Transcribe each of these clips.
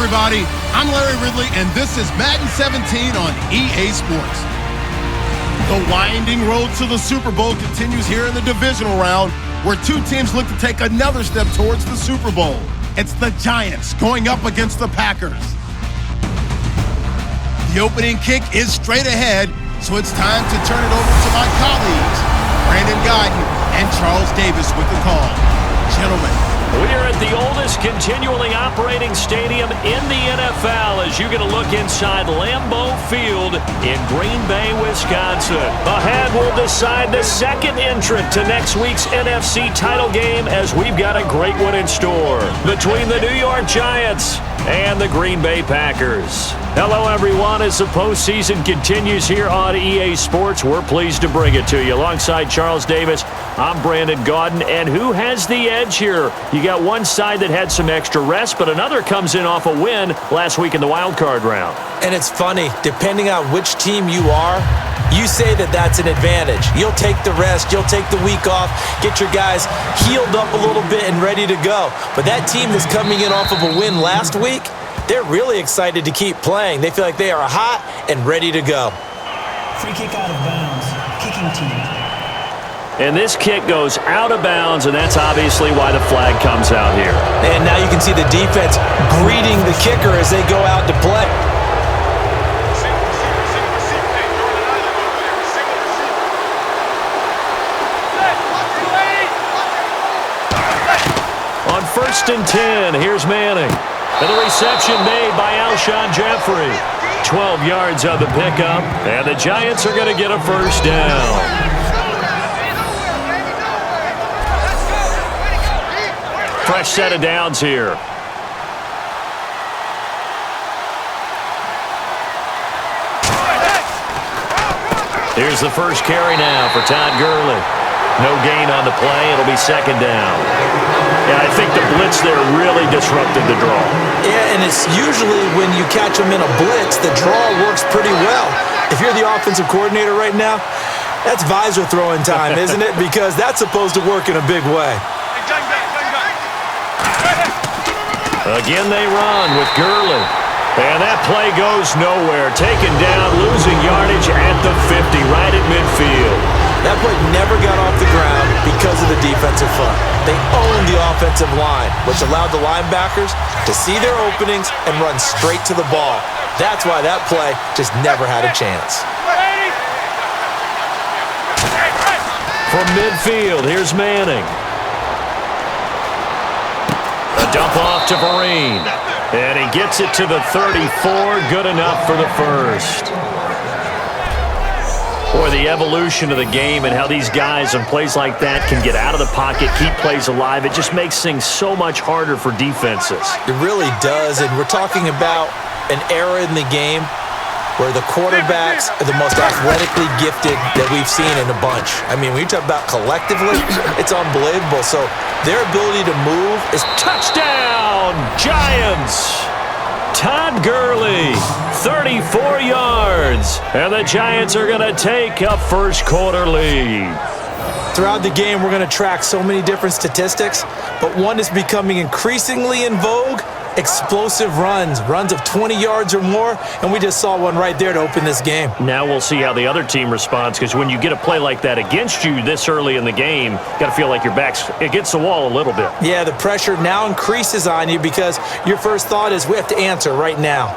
everybody. I'm Larry Ridley, and this is Madden 17 on EA Sports. The winding road to the Super Bowl continues here in the divisional round, where two teams look to take another step towards the Super Bowl. It's the Giants going up against the Packers. The opening kick is straight ahead, so it's time to turn it over to my colleagues, Brandon Guyton and Charles Davis with the call. Gentlemen. We're at the oldest continually operating stadium in the NFL as you get a look inside LAMBEAU Field in Green Bay, Wisconsin. Ahead, we'll decide the second entrant to next week's NFC title game as we've got a great one in store between the New York Giants and the Green Bay Packers. Hello, everyone. As the postseason continues here on EA Sports, we're pleased to bring it to you. Alongside Charles Davis, I'm Brandon Guyton. And who has the edge here? You got one side that had some extra rest, but another comes in off a win last week in the wild card round. And it's funny, depending on which team you are, you say that that's an advantage. You'll take the rest, you'll take the week off, get your guys healed up a little bit and ready to go. But that team that's coming in off of a win last week, they're really excited to keep playing. They feel like they are hot and ready to go. Free kick out of bounds, kicking team. And this kick goes out of bounds, and that's obviously why the flag comes out here. And now you can see the defense greeting the kicker as they go out to play. On 1st and 10, here's Manning. And the reception made by Alshon Jeffrey. 12 yards on the pickup, and the Giants are going to get a first down. Fresh set of downs here. Here's the first carry now for Todd Gurley. No gain on the play. It'll be second down. Yeah, I think the blitz there really disrupted the draw. Yeah, and it's usually when you catch them in a blitz, the draw works pretty well. If you're the offensive coordinator right now, that's visor throwing time, isn't it? Because that's supposed to work in a big way. Again, they run with Gurley. And that play goes nowhere. Taken down, losing yardage at the 50, right at midfield. That play never got off the ground because of the defensive front. They owned the offensive line, which allowed the linebackers to see their openings and run straight to the ball. That's why that play just never had a chance. From midfield, here's Manning. A dump off to Vereen. And he gets it to the 34. Good enough for the first. Boy, the evolution of the game and how these guys on plays like that can get out of the pocket, keep plays alive, it just makes things so much harder for defenses. It really does, and we're talking about an era in the game where the quarterbacks are the most athletically gifted that we've seen in a bunch. I mean, when you talk about collectively, it's unbelievable. So their ability to move is touchdown, Giants! Todd Gurley, 34 yards, and the Giants are going to take a first quarter lead. Throughout the game, we're going to track so many different statistics, but one is becoming increasingly in vogue: explosive runs of 20 yards or more, and we just saw one right there to open this game. Now we'll see how the other team responds, because when you get a play like that against you this early in the game, you got to feel like your back's against the wall a little bit. Yeah, the pressure now increases on you because your first thought is we have to answer right now.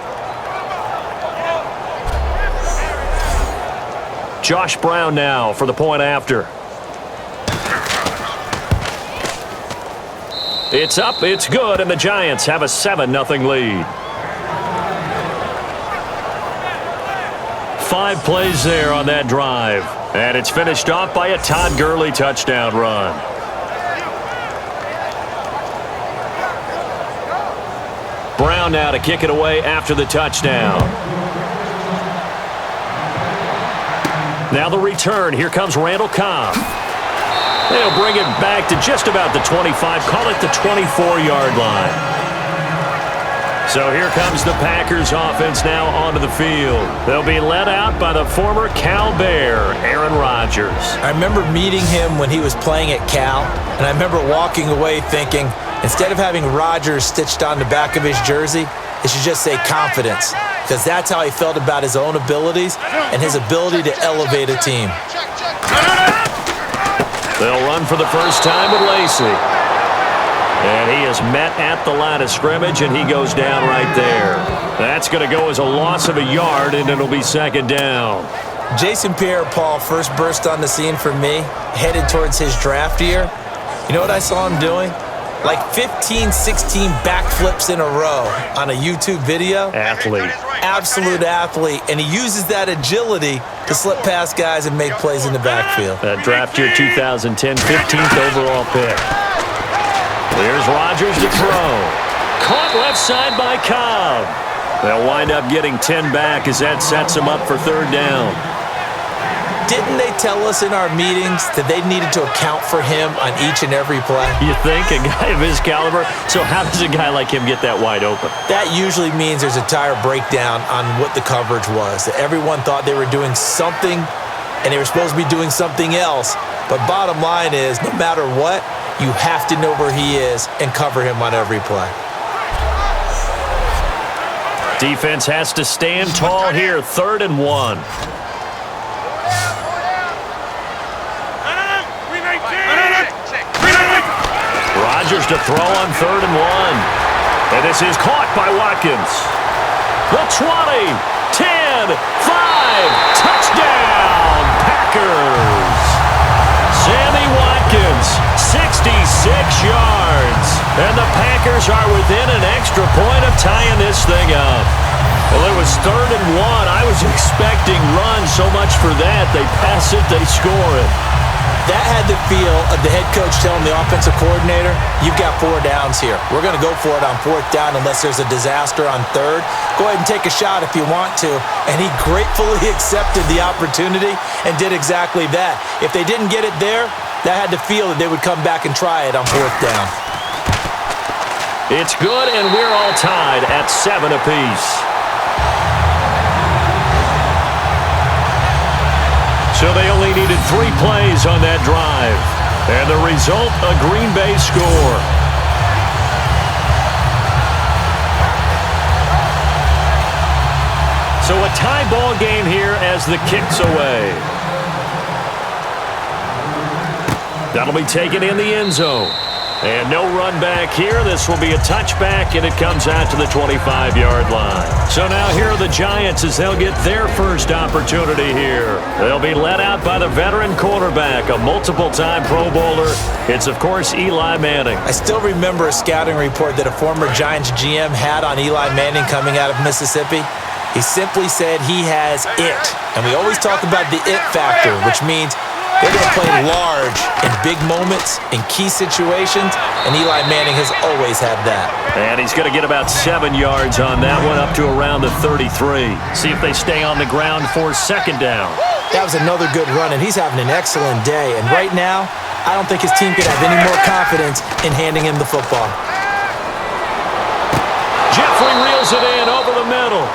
Josh Brown now for the point after. It's up, it's good, and the Giants have a 7-0 lead. 5 plays there on that drive. And it's finished off by a Todd Gurley touchdown run. Brown now to kick it away after the touchdown. Now the return. Here comes Randall Cobb. They'll bring it back to just about the 25, call it the 24-yard line. So here comes the Packers offense now onto the field. They'll be led out by the former Cal Bear, Aaron Rodgers. I remember meeting him when he was playing at Cal, and I remember walking away thinking, instead of having Rodgers stitched on the back of his jersey, it should just say confidence, because that's how he felt about his own abilities and his ability to elevate a team. They'll run for the first time with Lacey. And he is met at the line of scrimmage, and he goes down right there. That's going to go as a loss of a yard, and it'll be second down. Jason Pierre-Paul first burst on the scene for me, headed towards his draft year. You know what I saw him doing? Like 15, 16 backflips in a row on a YouTube video. Athlete. Absolute athlete. And he uses that agility to slip past guys and make plays in the backfield. That draft year 2010, 15th overall pick. Here's Rodgers to throw. Caught left side by Cobb. They'll wind up getting 10 back as that sets them up for third down. Didn't they tell us in our meetings that they needed to account for him on each and every play? You think? A guy of his caliber? So how does a guy like him get that wide open? That usually means there's a tire breakdown on what the coverage was. That everyone thought they were doing something, and they were supposed to be doing something else. But bottom line is, no matter what, you have to know where he is and cover him on every play. Defense has to stand tall here, 3rd and 1. Rodgers to throw on 3rd and 1. And this is caught by Watkins. The 20, 10, 5, touchdown, Packers. Sammy Watkins, 66 yards. And the Packers are within an extra point of tying this thing up. Well, it was 3rd and 1. I was expecting runs, so much for that. They pass it, they score it. That had the feel of the head coach telling the offensive coordinator, you've got 4 downs here. We're going to go for it on 4th down unless there's a disaster on 3rd. Go ahead and take a shot if you want to. And he gratefully accepted the opportunity and did exactly that. If they didn't get it there, that had the feel that they would come back and try it on 4th down. It's good, and we're all tied at 7 apiece. So they only needed 3 plays on that drive. And the result, a Green Bay score. So a tie ball game here as the kick's away. That'll be taken in the end zone. And no run back here. This will be a touchback, and it comes out to the 25-yard line. So now here are the Giants as they'll get their first opportunity here. They'll be led out by the veteran quarterback, a multiple-time Pro Bowler. It's, of course, Eli Manning. I still remember a scouting report that a former Giants GM had on Eli Manning coming out of Mississippi. He simply said he has it. And we always talk about the it factor, which means they're going to play large in big moments, in key situations, and Eli Manning has always had that. And he's going to get about 7 yards on that one, up to around the 33. See if they stay on the ground for 2nd down. That was another good run, and he's having an excellent day. And right now, I don't think his team could have any more confidence in handing him the football. Jeffrey reels it in over the middle.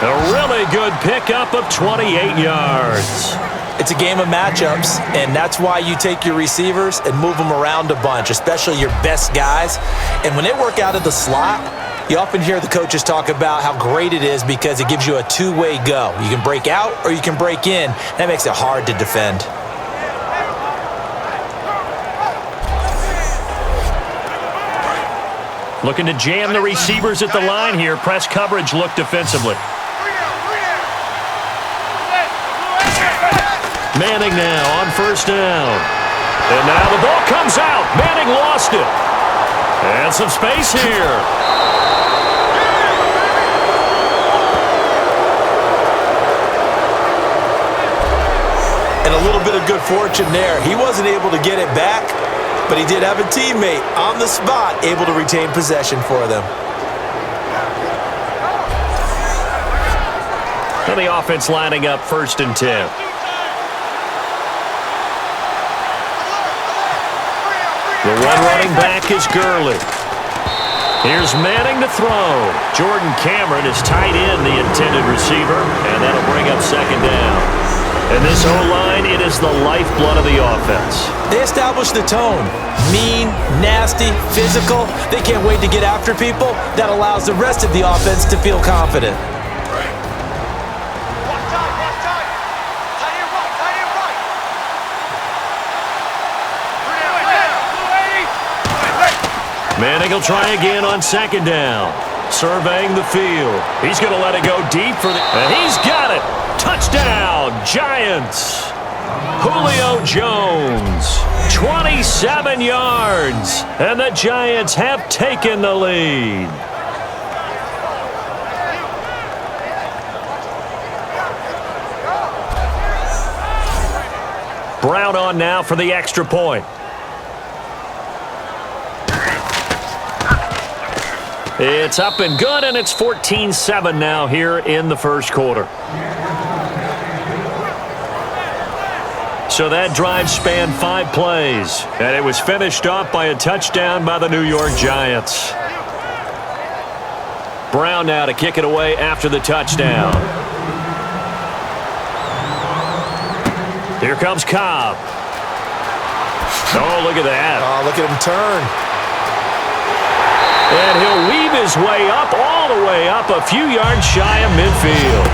A really good pickup of 28 yards. It's a game of matchups, and that's why you take your receivers and move them around a bunch, especially your best guys. And when they work out of the slot, you often hear the coaches talk about how great it is because it gives you a two-way go. You can break out or you can break in. That makes it hard to defend. Looking to jam the receivers at the line here. Press coverage look defensively. Manning now on 1st down. And now the ball comes out. Manning lost it. And some space here. And a little bit of good fortune there. He wasn't able to get it back, but he did have a teammate on the spot able to retain possession for them. And the offense lining up 1st and 10. The one running back is Gurley. Here's Manning to throw. Jordan Cameron is tight end, the intended receiver, and that'll bring up 2nd down. And this O-line, it is the lifeblood of the offense. They establish the tone. Mean, nasty, physical. They can't wait to get after people. That allows the rest of the offense to feel confident. Manning will try again on second down. Surveying the field. He's going to let it go deep for the... And he's got it! Touchdown, Giants! Julio Jones, 27 yards. And the Giants have taken the lead. Brown on now for the extra point. It's up and good, and it's 14-7 now here in the first quarter. So that drive spanned 5 plays, and it was finished off by a touchdown by the New York Giants. Brown now to kick it away after the touchdown. Here comes Cobb. Oh, look at that. Oh, look at him turn. And he'll weave his way up, all the way up, a few yards shy of midfield.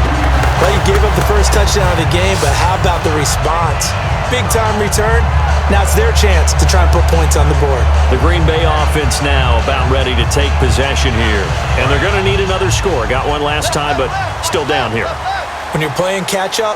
Well, you gave up the first touchdown of the game, but how about the response? Big-time return. Now it's their chance to try and put points on the board. The Green Bay offense now about ready to take possession here. And they're going to need another score. Got one last time, but still down here. When you're playing catch-up,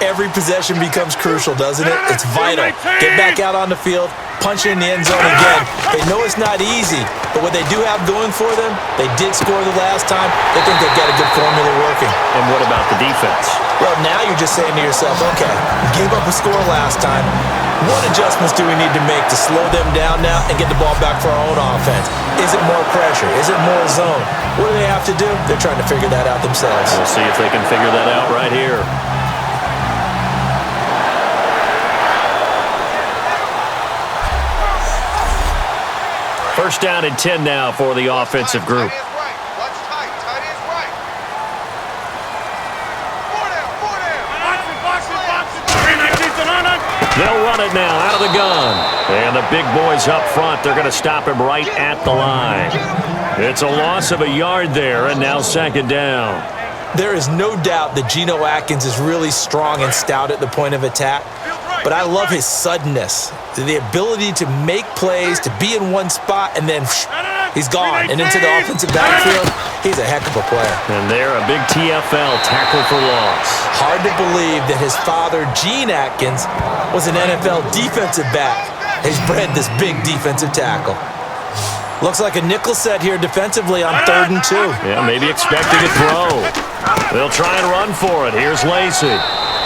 every possession becomes crucial, doesn't it? It's vital. Get back out on the field, punch in the end zone again. They know it's not easy, but what they do have going for them, they did score the last time. They think they've got a good formula working. And what about the defense? Well, now you're just saying to yourself, okay, we gave up a score last time. What adjustments do we need to make to slow them down now and get the ball back for our own offense? Is it more pressure? Is it more zone? What do they have to do? They're trying to figure that out themselves. We'll see if they can figure that out right here. First down and 10 now for the offensive group. They'll run it now out of the gun. And the big boys up front, they're going to stop him right at the line. It's a loss of a yard there, and now second down. There is no doubt that Geno Atkins is really strong and stout at the point of attack. But I love his suddenness, the ability to make plays, to be in one spot, and then he's gone. And into the offensive backfield, he's a heck of a player. And there, a big TFL tackle for loss. Hard to believe that his father, Gene Atkins, was an NFL defensive back. He's bred this big defensive tackle. Looks like a nickel set here defensively on 3rd and 2. Yeah, maybe expecting a throw. They'll try and run for it. Here's Lacy.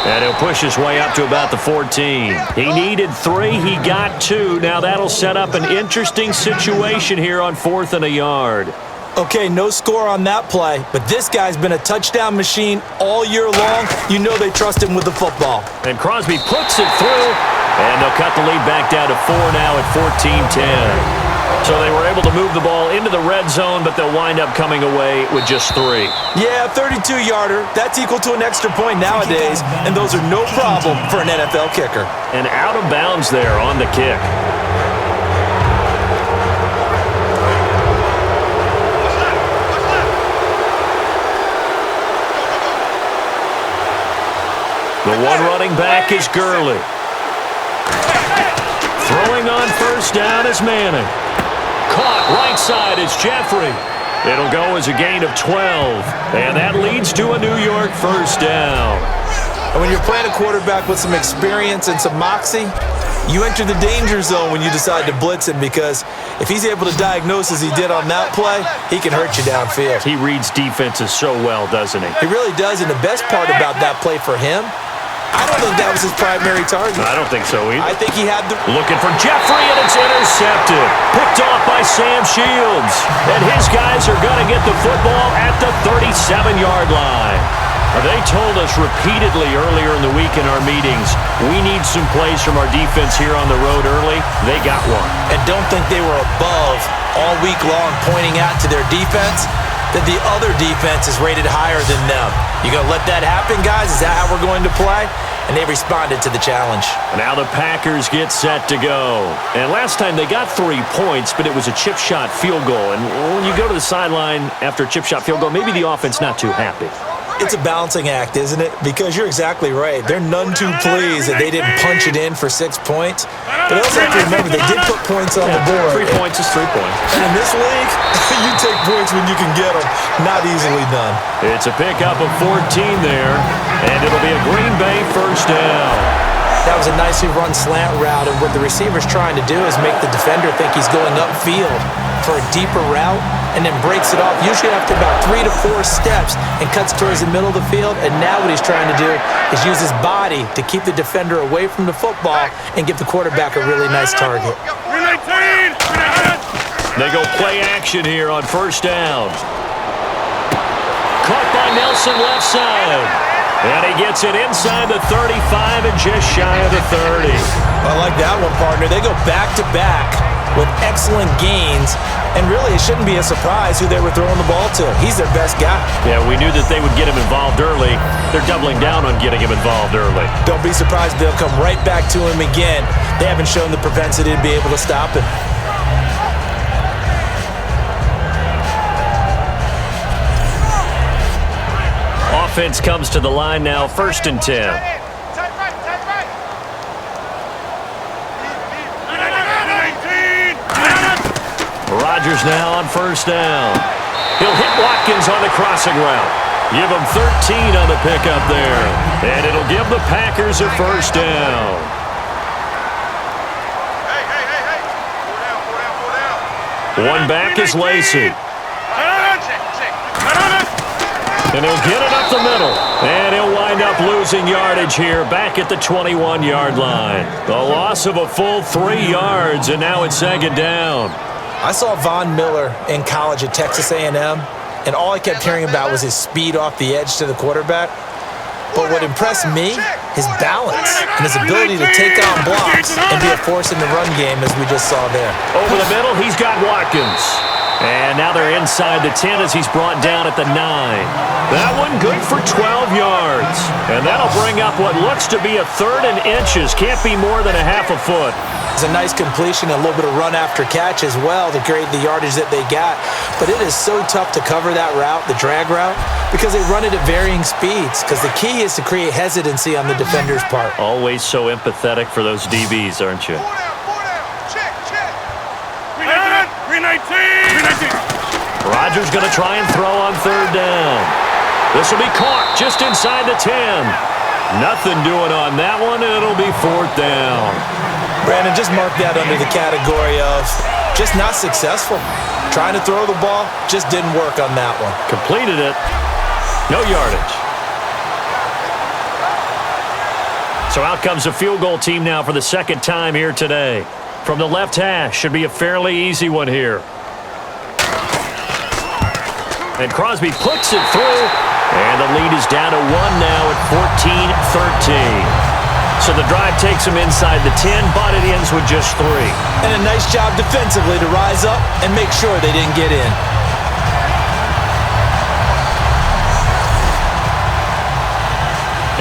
And he'll push his way up to about the 14. He needed 3. He got 2. Now that'll set up an interesting situation here on 4th and a yard. Okay, no score on that play, but this guy's been a touchdown machine all year long. You know they trust him with the football. And Crosby puts it through, and they'll cut the lead back down to 4 now at 14-10. So they were able to move the ball into the red zone, but they'll wind up coming away with just 3. Yeah, 32-yarder. That's equal to an extra point nowadays, and those are no problem for an NFL kicker. And out of bounds there on the kick. The one running back is Gurley. Throwing on first down is Manning. Caught right side is Jeffrey. It'll go as a gain of 12. And that leads to a New York first down. And when you're playing a quarterback with some experience and some moxie, you enter the danger zone when you decide to blitz him, because if he's able to diagnose as he did on that play, he can hurt you downfield. He reads defenses so well, doesn't he? He really does, and the best part about that play for him, I don't think that was his primary target. I don't think so either. I think he had the... Looking for Jeffrey, and it's intercepted. Picked off by Sam Shields. And his guys are going to get the football at the 37-yard line. They told us repeatedly earlier in the week in our meetings, we need some plays from our defense here on the road early. They got one. And don't think they were above all week long pointing out to their defense that the other defense is rated higher than them. You going to let that happen, guys? Is that how we're going to play? and they responded to the challenge. Now the Packers get set to go. And last time they got 3 points, but it was a chip shot field goal. And when you go to the sideline after a chip shot field goal, maybe the offense not too happy. It's a balancing act, isn't it? Because you're exactly right. They're none too pleased that they didn't punch it in for 6 points. But also have to remember, they did put points on the board. 3 points is 3 points. And in this league, you take points when you can get them. Not easily done. It's a pickup of 14 there, and it'll be a Green Bay first down. That was a nicely run slant route, and what the receiver's trying to do is make the defender think he's going upfield for a deeper route, and then breaks it off, usually after about 3 to 4 steps, and cuts towards the middle of the field. And now what he's trying to do is use his body to keep the defender away from the football and give the quarterback a really nice target. They go play action here on first down. Caught by Nelson left side. And he gets it inside the 35 and just shy of the 30. I like that one, partner. They go back-to-back with excellent gains. And really, it shouldn't be a surprise who they were throwing the ball to. He's their best guy. Yeah, we knew that they would get him involved early. They're doubling down on getting him involved early. Don't be surprised they'll come right back to him again. They haven't shown the propensity to be able to stop him. Offense comes to the line now, 1st and 10. Rodgers now on first down. He'll hit Watkins on the crossing route. Give him 13 on the pickup there. And it'll give the Packers a first down. One back is Lacey. And he'll get it up the middle. And he'll wind up losing yardage here back at the 21-yard line. The loss of a full 3 yards, and now it's 2nd down. I saw Von Miller in college at Texas A&M, and all I kept hearing about was his speed off the edge to the quarterback. But what impressed me, his balance and his ability to take on blocks and be a force in the run game, as we just saw there. Over the middle, he's got Watkins. And now they're inside the 10 as he's brought down at the 9. That one good for 12 yards. And that'll bring up what looks to be a 3rd and inches. Can't be more than a half a foot. It's a nice completion, a little bit of run after catch as well to create the yardage that they got. But it is so tough to cover that route, the drag route, because they run it at varying speeds. Because the key is to create hesitancy on the defender's part. Always so empathetic for those DBs, aren't you? Rodgers going to try and throw on 3rd down. This will be caught just inside the 10. Nothing doing on that one, and it'll be 4th down. Brandon, just mark that under the category of just not successful. Trying to throw the ball, just didn't work on that one. Completed it. No yardage. So out comes a field goal team now for the 2nd time here today. From the left hash, should be a fairly easy one here. And Crosby puts it through, and the lead is down to 1 now at 14-13. So the drive takes him inside the 10, but it ends with just 3. And a nice job defensively to rise up and make sure they didn't get in.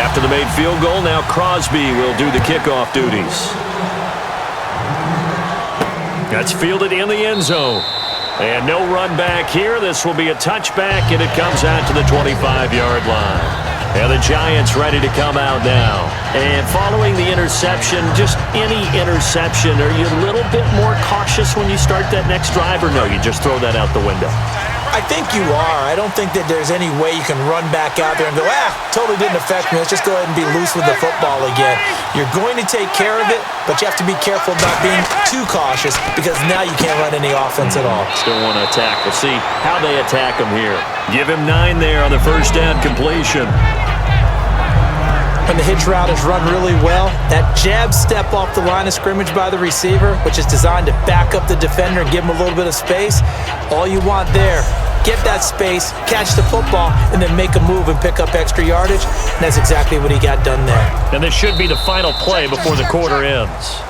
After the made field goal, now Crosby will do the kickoff duties. That's fielded in the end zone. And no run back here. This will be a touchback, and it comes out to the 25-yard line. And the Giants ready to come out now. And following the interception, just any interception, are you a little bit more cautious when you start that next drive, or no, you just throw that out the window? I think you are. I don't think that there's any way you can run back out there and go, totally didn't affect me. Let's just go ahead and be loose with the football again. You're going to take care of it, but you have to be careful about being too cautious because now you can't run any offense at all. Still want to attack. We'll see how they attack him here. Give him 9 there on the first down completion. When the hitch route is run really well, that jab step off the line of scrimmage by the receiver, which is designed to back up the defender and give him a little bit of space, all you want there, get that space, catch the football, and then make a move and pick up extra yardage, and that's exactly what he got done there. And this should be the final play before the quarter ends.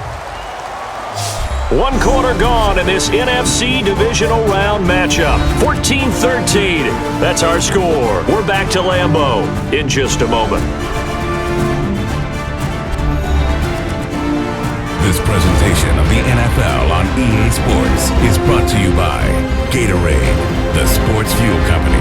1 quarter gone in this NFC Divisional Round matchup. 14-13. That's our score. We're back to Lambeau in just a moment. This presentation of the NFL on EA Sports is brought to you by Gatorade, the sports fuel company.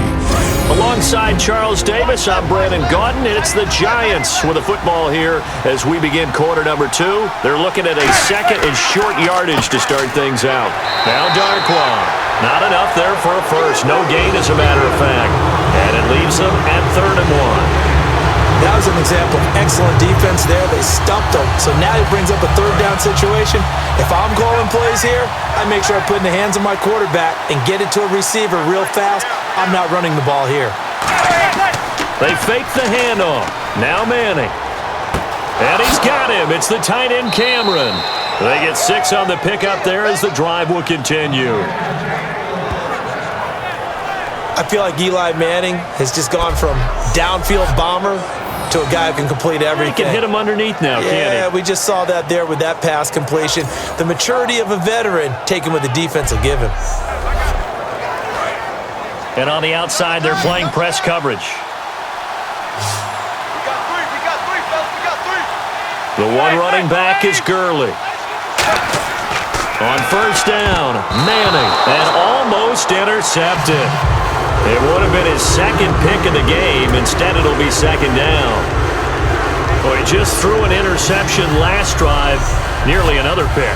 Alongside Charles Davis, I'm Brandon Gaudin, and it's the Giants with a football here as we begin quarter number 2. They're looking at a second and short yardage to start things out. Now Darquan. Not enough there for a first. No gain, as a matter of fact. And it leaves them at 3rd and 1. That was an example of excellent defense there. They stumped him. So now he brings up a 3rd down situation. If I'm calling plays here, I make sure I put in the hands of my quarterback and get it to a receiver real fast. I'm not running the ball here. They fake the handoff. Now Manning. And he's got him. It's the tight end Cameron. They get 6 on the pickup there as the drive will continue. I feel like Eli Manning has just gone from downfield bomber to a guy who can complete everything. He can hit him underneath now, can't he? Yeah, we just saw that there with that pass completion. The maturity of a veteran taken with the defense will give him. And on the outside, they're playing press coverage. The one running back is Gurley. On 1st down, Manning, and almost intercepted. It would have been his 2nd pick of the game. Instead, it'll be 2nd down. Boy, he just threw an interception last drive, nearly another pick.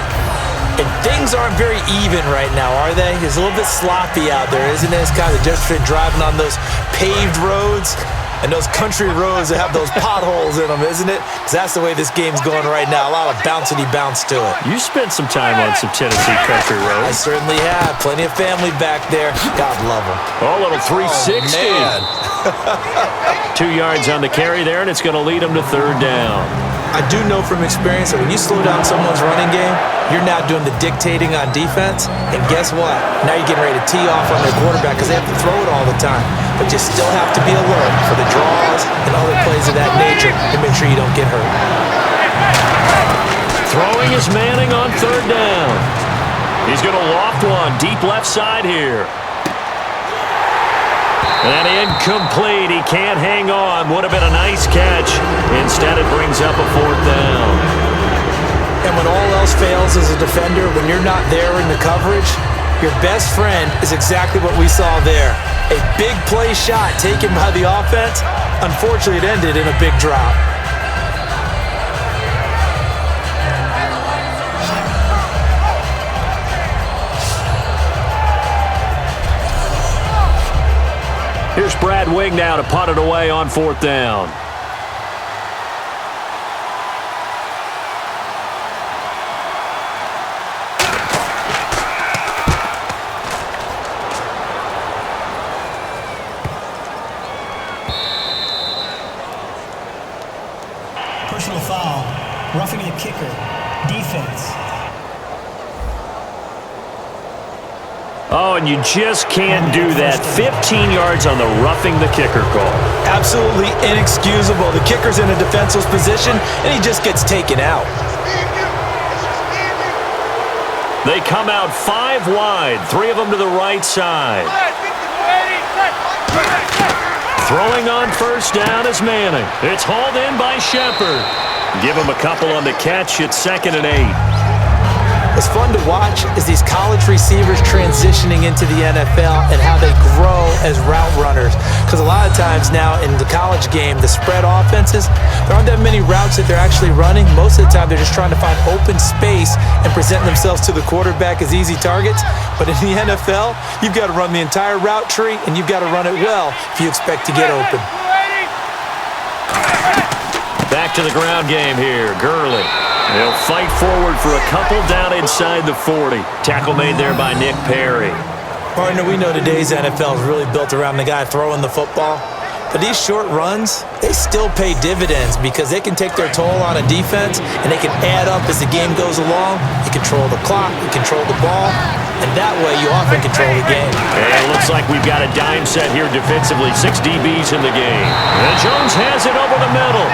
And things aren't very even right now, are they? It's a little bit sloppy out there, isn't it? It's kind of different between driving on those paved roads and those country roads that have those potholes in them, isn't it? Because that's the way this game's going right now. A lot of bouncy bounce to it. You spent some time on some Tennessee country roads. I certainly have. Plenty of family back there. God love them. Oh, little 360. Oh, 2 yards on the carry there, and it's going to lead them to 3rd down. I do know from experience that when you slow down someone's running game, you're now doing the dictating on defense. And guess what? Now you're getting ready to tee off on their quarterback because they have to throw it all the time. But you still have to be alert for the draws and other plays of that nature to make sure you don't get hurt. Throwing is Manning on 3rd down. He's going to loft one deep left side here. And incomplete. He can't hang on. Would have been a nice catch. Instead, it brings up a 4th down. And when all else fails as a defender, when you're not there in the coverage, your best friend is exactly what we saw there. A big play shot taken by the offense. Unfortunately, it ended in a big drop. Here's Brad Wing now to punt it away on 4th down. Personal foul. Roughing the kicker. Defense. Oh, and you just can't do that. 15 yards on the roughing the kicker call. Absolutely inexcusable. The kicker's in a defenseless position, and he just gets taken out. They come out 5 wide, 3 of them to the right side. Throwing on 1st down is Manning. It's hauled in by Shepard. Give him a couple on the catch. It's 2nd and 8. What's fun to watch is these college receivers transitioning into the NFL and how they grow as route runners. Because a lot of times now in the college game, the spread offenses, there aren't that many routes that they're actually running. Most of the time, they're just trying to find open space and present themselves to the quarterback as easy targets. But in the NFL, you've got to run the entire route tree, and you've got to run it well if you expect to get open. Back to the ground game here. Gurley. They'll fight forward for a couple down inside the 40. Tackle made there by Nick Perry. Partner, we know today's NFL is really built around the guy throwing the football. But these short runs, they still pay dividends because they can take their toll on a defense and they can add up as the game goes along. You control the clock, you control the ball, and that way you often control the game. And it looks like we've got a dime set here defensively. 6 DBs in the game. And Jones has it over the middle.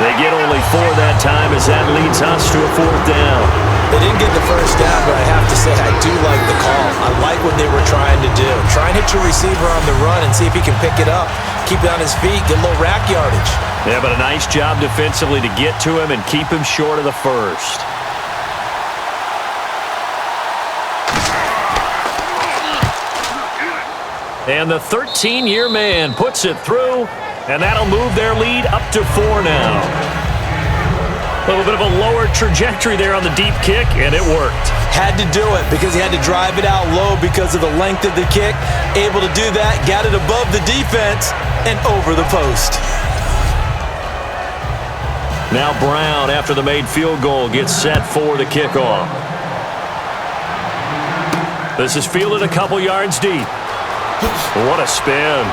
They get only 4 that time as that leads us to a 4th down. They didn't get the first down, but I have to say I do like the call. I like what they were trying to do. Try and hit your receiver on the run and see if he can pick it up. Keep it on his feet, get a little rack yardage. Yeah, but a nice job defensively to get to him and keep him short of the first. And the 13-year man puts it through, and that'll move their lead up to 4 now. A little bit of a lower trajectory there on the deep kick, and it worked. Had to do it because he had to drive it out low because of the length of the kick. Able to do that, got it above the defense and over the post. Now Brown, after the made field goal, gets set for the kickoff. This is fielded a couple yards deep. What a spin.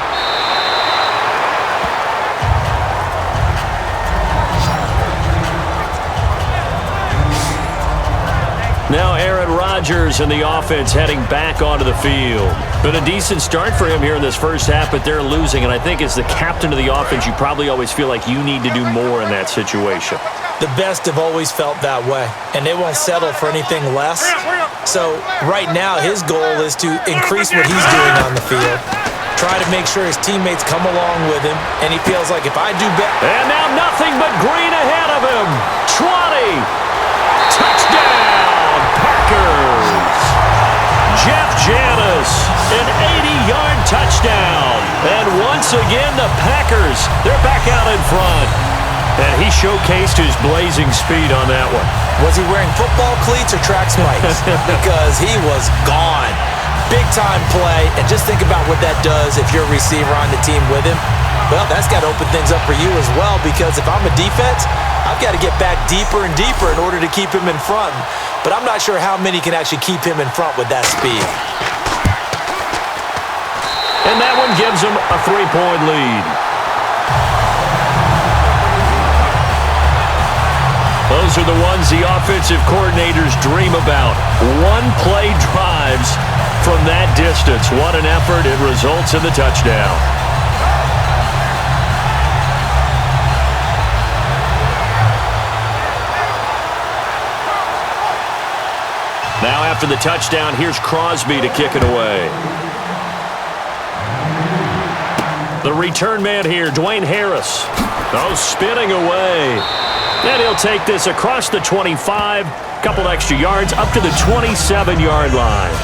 Now Aaron Rodgers and the offense heading back onto the field. Been a decent start for him here in this first half, but they're losing. And I think as the captain of the offense, you probably always feel like you need to do more in that situation. The best have always felt that way, and they won't settle for anything less. So right now his goal is to increase what he's doing on the field, try to make sure his teammates come along with him, and he feels like if I do better. And now nothing but green ahead of him. 20. Touchdown, Packers. Jeff Janis, an 80-yard touchdown. And once again, the Packers, they're back out in front. And he showcased his blazing speed on that one. Was he wearing football cleats or track spikes? Because he was gone. Big-time play, and just think about what that does if you're a receiver on the team with him. Well, that's got to open things up for you as well, because if I'm a defense, I've got to get back deeper and deeper in order to keep him in front. But I'm not sure how many can actually keep him in front with that speed. And that one gives him a 3-point lead. Those are the ones the offensive coordinators dream about. One-play drives from that distance. What an effort. It results in the touchdown. Now after the touchdown, here's Crosby to kick it away. The return man here, Dwayne Harris. Oh, spinning away. And he'll take this across the 25, couple extra yards, up to the 27-yard line.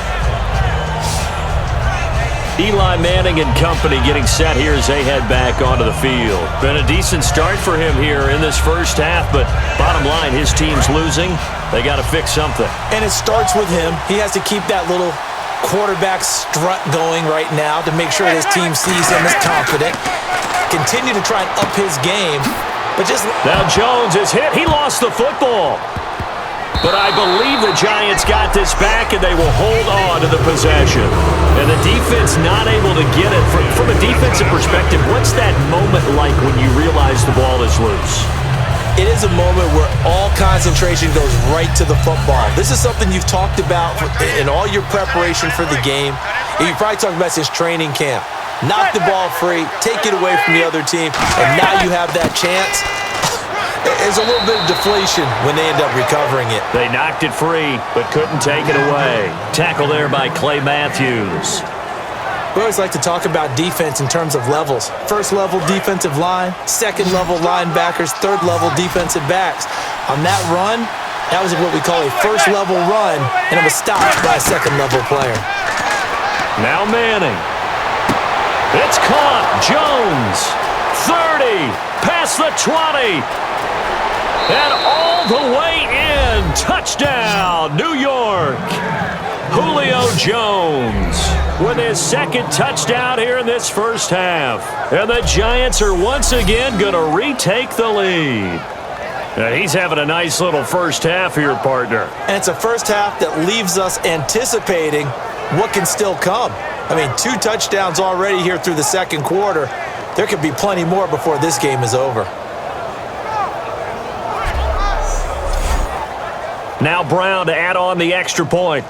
Eli Manning and company getting set here as they head back onto the field. Been a decent start for him here in this first half, but bottom line, his team's losing. They got to fix something. And it starts with him. He has to keep that little quarterback strut going right now to make sure his team sees him as confident. Continue to try and up his game. But just now Jones is hit. He lost the football. But I believe the Giants got this back, and they will hold on to the possession. And the defense not able to get it. From a defensive perspective, what's that moment like when you realize the ball is loose? It is a moment where all concentration goes right to the football. This is something you've talked about in all your preparation for the game. And you probably talked about since training camp. Knock the ball free, take it away from the other team, and now you have that chance. There's a little bit of deflation when they end up recovering it. They knocked it free, but couldn't take it away. Tackle there by Clay Matthews. We always like to talk about defense in terms of levels. First level defensive line, second level linebackers, third level defensive backs. On that run, that was what we call a first level run, and it was stopped by a second level player. Now Manning. It's caught. Jones. 30. Past the 20. And all the way in. Touchdown, New York. Julio Jones with his second touchdown here in this first half. And the Giants are once again going to retake the lead. Now he's having a nice little first half here, partner. And it's a first half that leaves us anticipating what can still come. I mean, 2 touchdowns already here through the second quarter. There could be plenty more before this game is over. Now Brown to add on the extra point.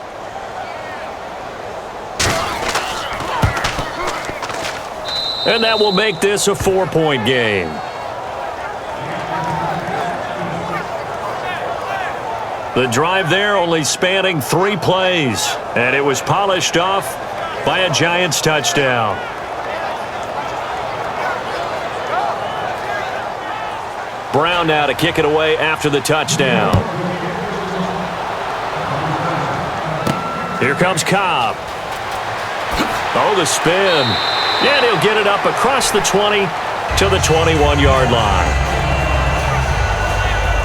And that will make this a 4-point game. The drive there only spanning 3 plays. And it was polished off by a Giants touchdown. Brown now to kick it away after the touchdown. Here comes Cobb. Oh, the spin. And he'll get it up across the 20 to the 21-yard line.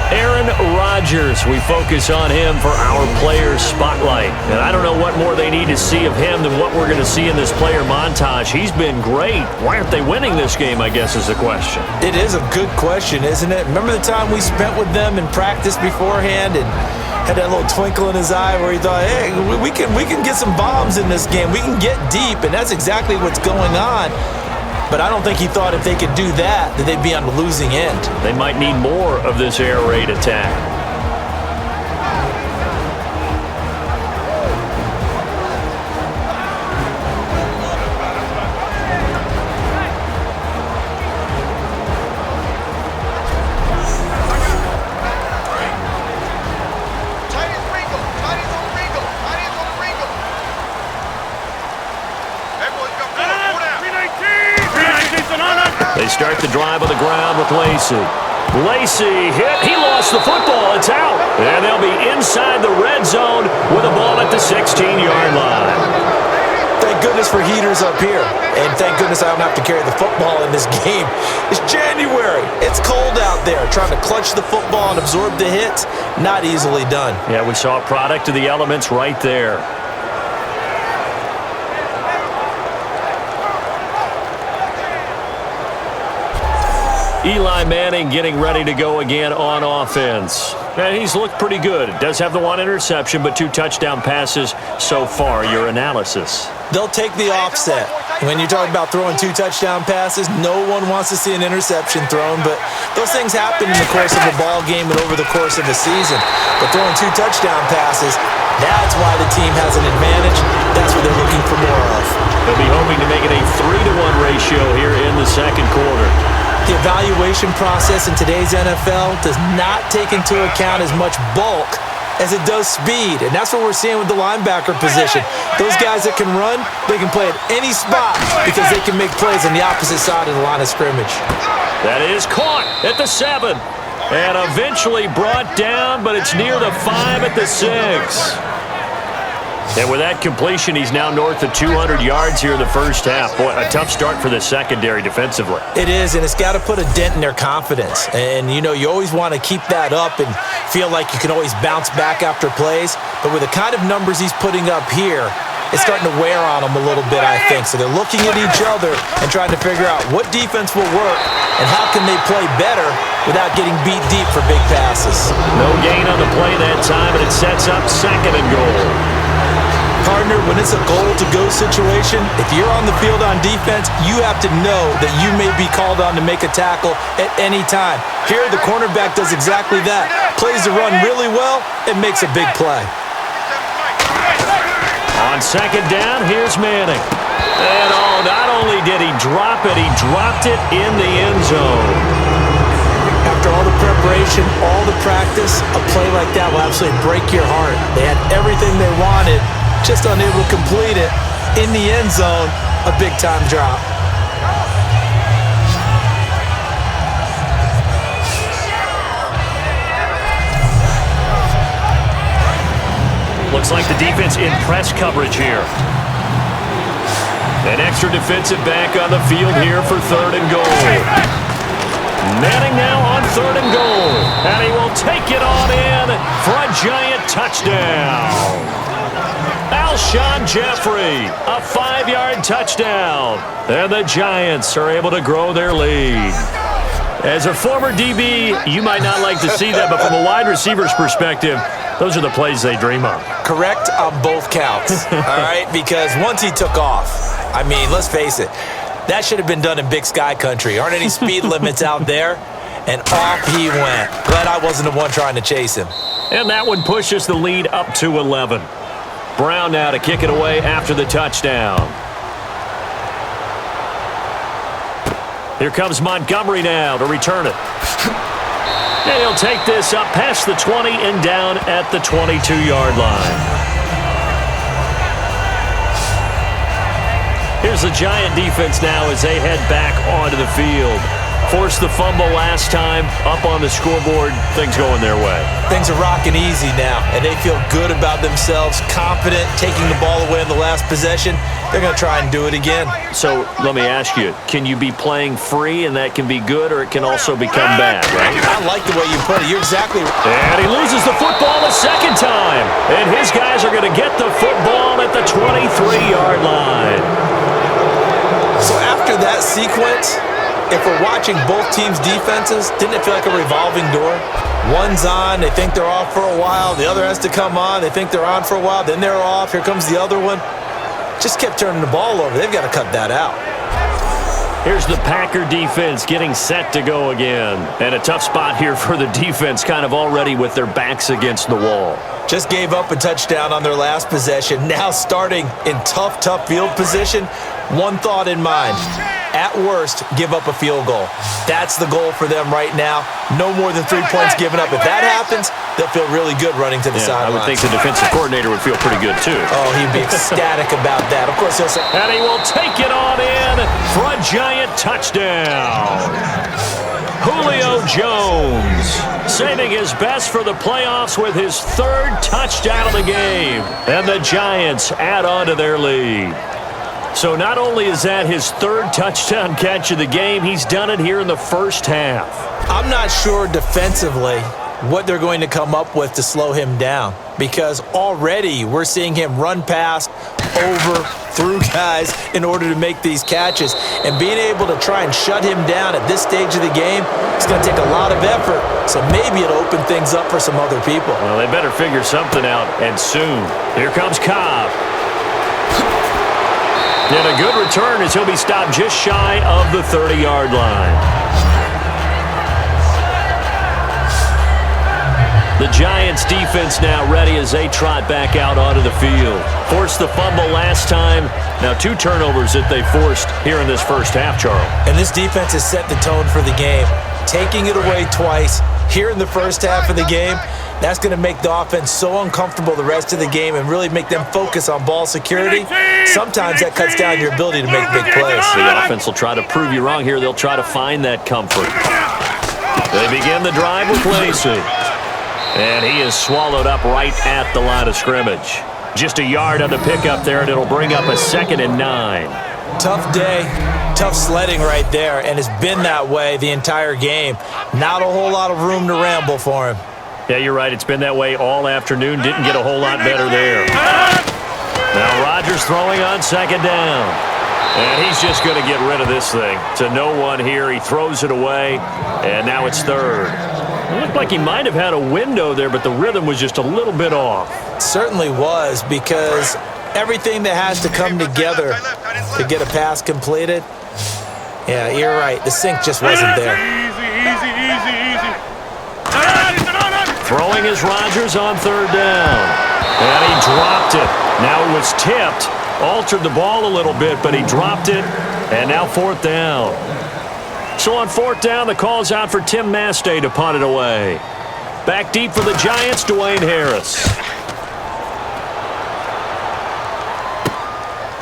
Aaron Rodgers, we focus on him for our Players Spotlight. And I don't know what more they need to see of him than what we're going to see in this player montage. He's been great. Why aren't they winning this game, I guess, is the question. It is a good question, isn't it? Remember the time we spent with them in practice beforehand and had that little twinkle in his eye where he thought, hey, we can get some bombs in this game. We can get deep, and that's exactly what's going on. But I don't think he thought if they could do that they'd be on the losing end. They might need more of this air raid attack. They start the drive on the ground with Lacey. Lacey hit. He lost the football. It's out. And they'll be inside the red zone with a ball at the 16-yard line. Thank goodness for heaters up here. And thank goodness I don't have to carry the football in this game. It's January. It's cold out there. Trying to clutch the football and absorb the hits, not easily done. Yeah, we saw a product of the elements right there. Eli Manning getting ready to go again on offense. And he's looked pretty good. Does have the one interception, but 2 touchdown passes so far. Your analysis. They'll take the offset. When you're talking about throwing 2 touchdown passes, no one wants to see an interception thrown, but those things happen in the course of a ball game and over the course of a season. But throwing 2 touchdown passes, that's why the team has an advantage. That's what they're looking for more of. They'll be hoping to make it a 3-to-1 ratio here in the second quarter. The evaluation process in today's NFL does not take into account as much bulk as it does speed, and that's what we're seeing with the linebacker position. Those guys that can run, they can play at any spot because they can make plays on the opposite side of the line of scrimmage. That is caught at the 7 and eventually brought down, but it's near the 5 at the 6. And with that completion, he's now north of 200 yards here in the first half. Boy, a tough start for the secondary defensively. It is, and it's got to put a dent in their confidence. And, you know, you always want to keep that up and feel like you can always bounce back after plays. But with the kind of numbers he's putting up here, it's starting to wear on them a little bit, I think. So they're looking at each other and trying to figure out what defense will work and how can they play better without getting beat deep for big passes. No gain on the play that time, and it sets up 2nd and goal. Partner, when it's a goal-to-go situation, if you're on the field on defense, you have to know that you may be called on to make a tackle at any time. Here, the cornerback does exactly that. Plays the run really well and makes a big play. On 2nd down, here's Manning. And not only did he drop it, he dropped it in the end zone. After all the preparation, all the practice, a play like that will absolutely break your heart. They had everything they wanted, just unable to complete it. In the end zone, a big-time drop. Looks like the defense in press coverage here. An extra defensive back on the field here for 3rd and goal. Manning now on 3rd and goal. And he will take it on in for a giant touchdown. Alshon Jeffrey, a 5-yard touchdown. And the Giants are able to grow their lead. As a former DB, you might not like to see that, but from a wide receiver's perspective, those are the plays they dream of. Correct on both counts, all right? Because once he took off, I mean, let's face it, that should have been done in Big Sky country. Aren't any speed limits out there? And off he went. Glad I wasn't the one trying to chase him. And that one pushes the lead up to 11. Brown now to kick it away after the touchdown. Here comes Montgomery now to return it. And he'll take this up past the 20 and down at the 22-yard line. Here's the Giant defense now as they head back onto the field. Forced the fumble last time. Up on the scoreboard, things going their way. Things are rocking easy now, and they feel good about themselves, confident, taking the ball away in the last possession. They're going to try and do it again. So let me ask you, can you be playing free and that can be good, or it can also become bad, right? I like the way you put it. You're exactly right. And he loses the football a second time. And his guys are going to get the football at the 23-yard line. So after that sequence, if we're watching both teams' defenses, didn't it feel like a revolving door? One's on, they think they're off for a while. The other has to come on, they think they're on for a while. Then they're off, here comes the other one. Just kept turning the ball over. They've got to cut that out. Here's the Packer defense getting set to go again. And a tough spot here for the defense, kind of already with their backs against the wall. Just gave up a touchdown on their last possession. Now starting in tough field position. One thought in mind. At worst, give up a field goal. That's the goal for them right now. No more than 3 points given up. If that happens, they'll feel really good running to the sideline. I would think the defensive coordinator would feel pretty good, too. Oh, he'd be ecstatic about that. Of course, he'll say, and he will take it on in for a giant touchdown. Julio Jones saving his best for the playoffs with his third touchdown of the game. And the Giants add on to their lead. So not only is that his third touchdown catch of the game, he's done it here in the first half. I'm not sure defensively what they're going to come up with to slow him down, because already we're seeing him run past, over, through guys in order to make these catches. And being able to try and shut him down at this stage of the game, it's going to take a lot of effort. So maybe it'll open things up for some other people. Well, they better figure something out, and soon. Here comes Cobb. And a good return as he'll be stopped just shy of the 30-yard line. The Giants defense now ready as they trot back out onto the field. Forced the fumble last time. Now 2 turnovers that they forced here in this first half, Charles. And this defense has set the tone for the game. Taking it away twice here in the first half of the game, that's going to make the offense so uncomfortable the rest of the game and really make them focus on ball security. Sometimes that cuts down your ability to make big plays. The offense will try to prove you wrong here. They'll try to find that comfort. They begin the drive with Lacey. And he is swallowed up right at the line of scrimmage. Just a yard on the pickup there, and it'll bring up a 2nd and 9. Tough day, tough sledding right there, and it's been that way the entire game. Not a whole lot of room to ramble for him. Yeah, you're right. It's been that way all afternoon. Didn't get a whole lot better there. Now Rodgers throwing on 2nd down. And he's just going to get rid of this thing. To no one here. He throws it away, and now it's 3rd. It looked like he might have had a window there, but the rhythm was just a little bit off. Certainly was, because everything that has to come together to get a pass completed, yeah, you're right. The sync just wasn't there. Easy. Throwing is Rodgers on 3rd down. And he dropped it. Now it was tipped. Altered the ball a little bit, but he dropped it. And now 4th down. So on 4th down, the call's out for Tim Mastay to punt it away. Back deep for the Giants, Dwayne Harris.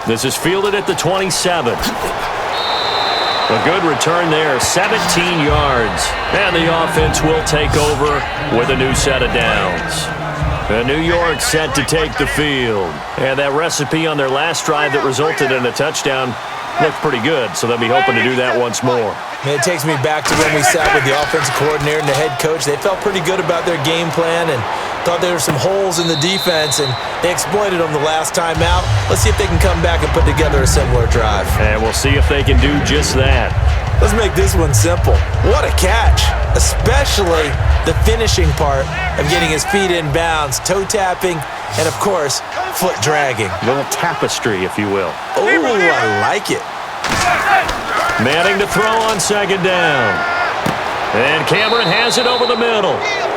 This is fielded at the 27. A good return there, 17 yards. And the offense will take over with a new set of downs. New York set to take the field. And that recipe on their last drive that resulted in a touchdown looked pretty good, so they'll be hoping to do that once more. It takes me back to when we sat with the offensive coordinator and the head coach. They felt pretty good about their game plan and thought there were some holes in the defense, and they exploited them the last time out. Let's see if they can come back and put together a similar drive. And we'll see if they can do just that. Let's make this one simple. What a catch, especially the finishing part of getting his feet in bounds, toe tapping, and of course, foot dragging. A little tapestry, if you will. Oh, I like it. Manning to throw on 2nd down. And Cameron has it over the middle.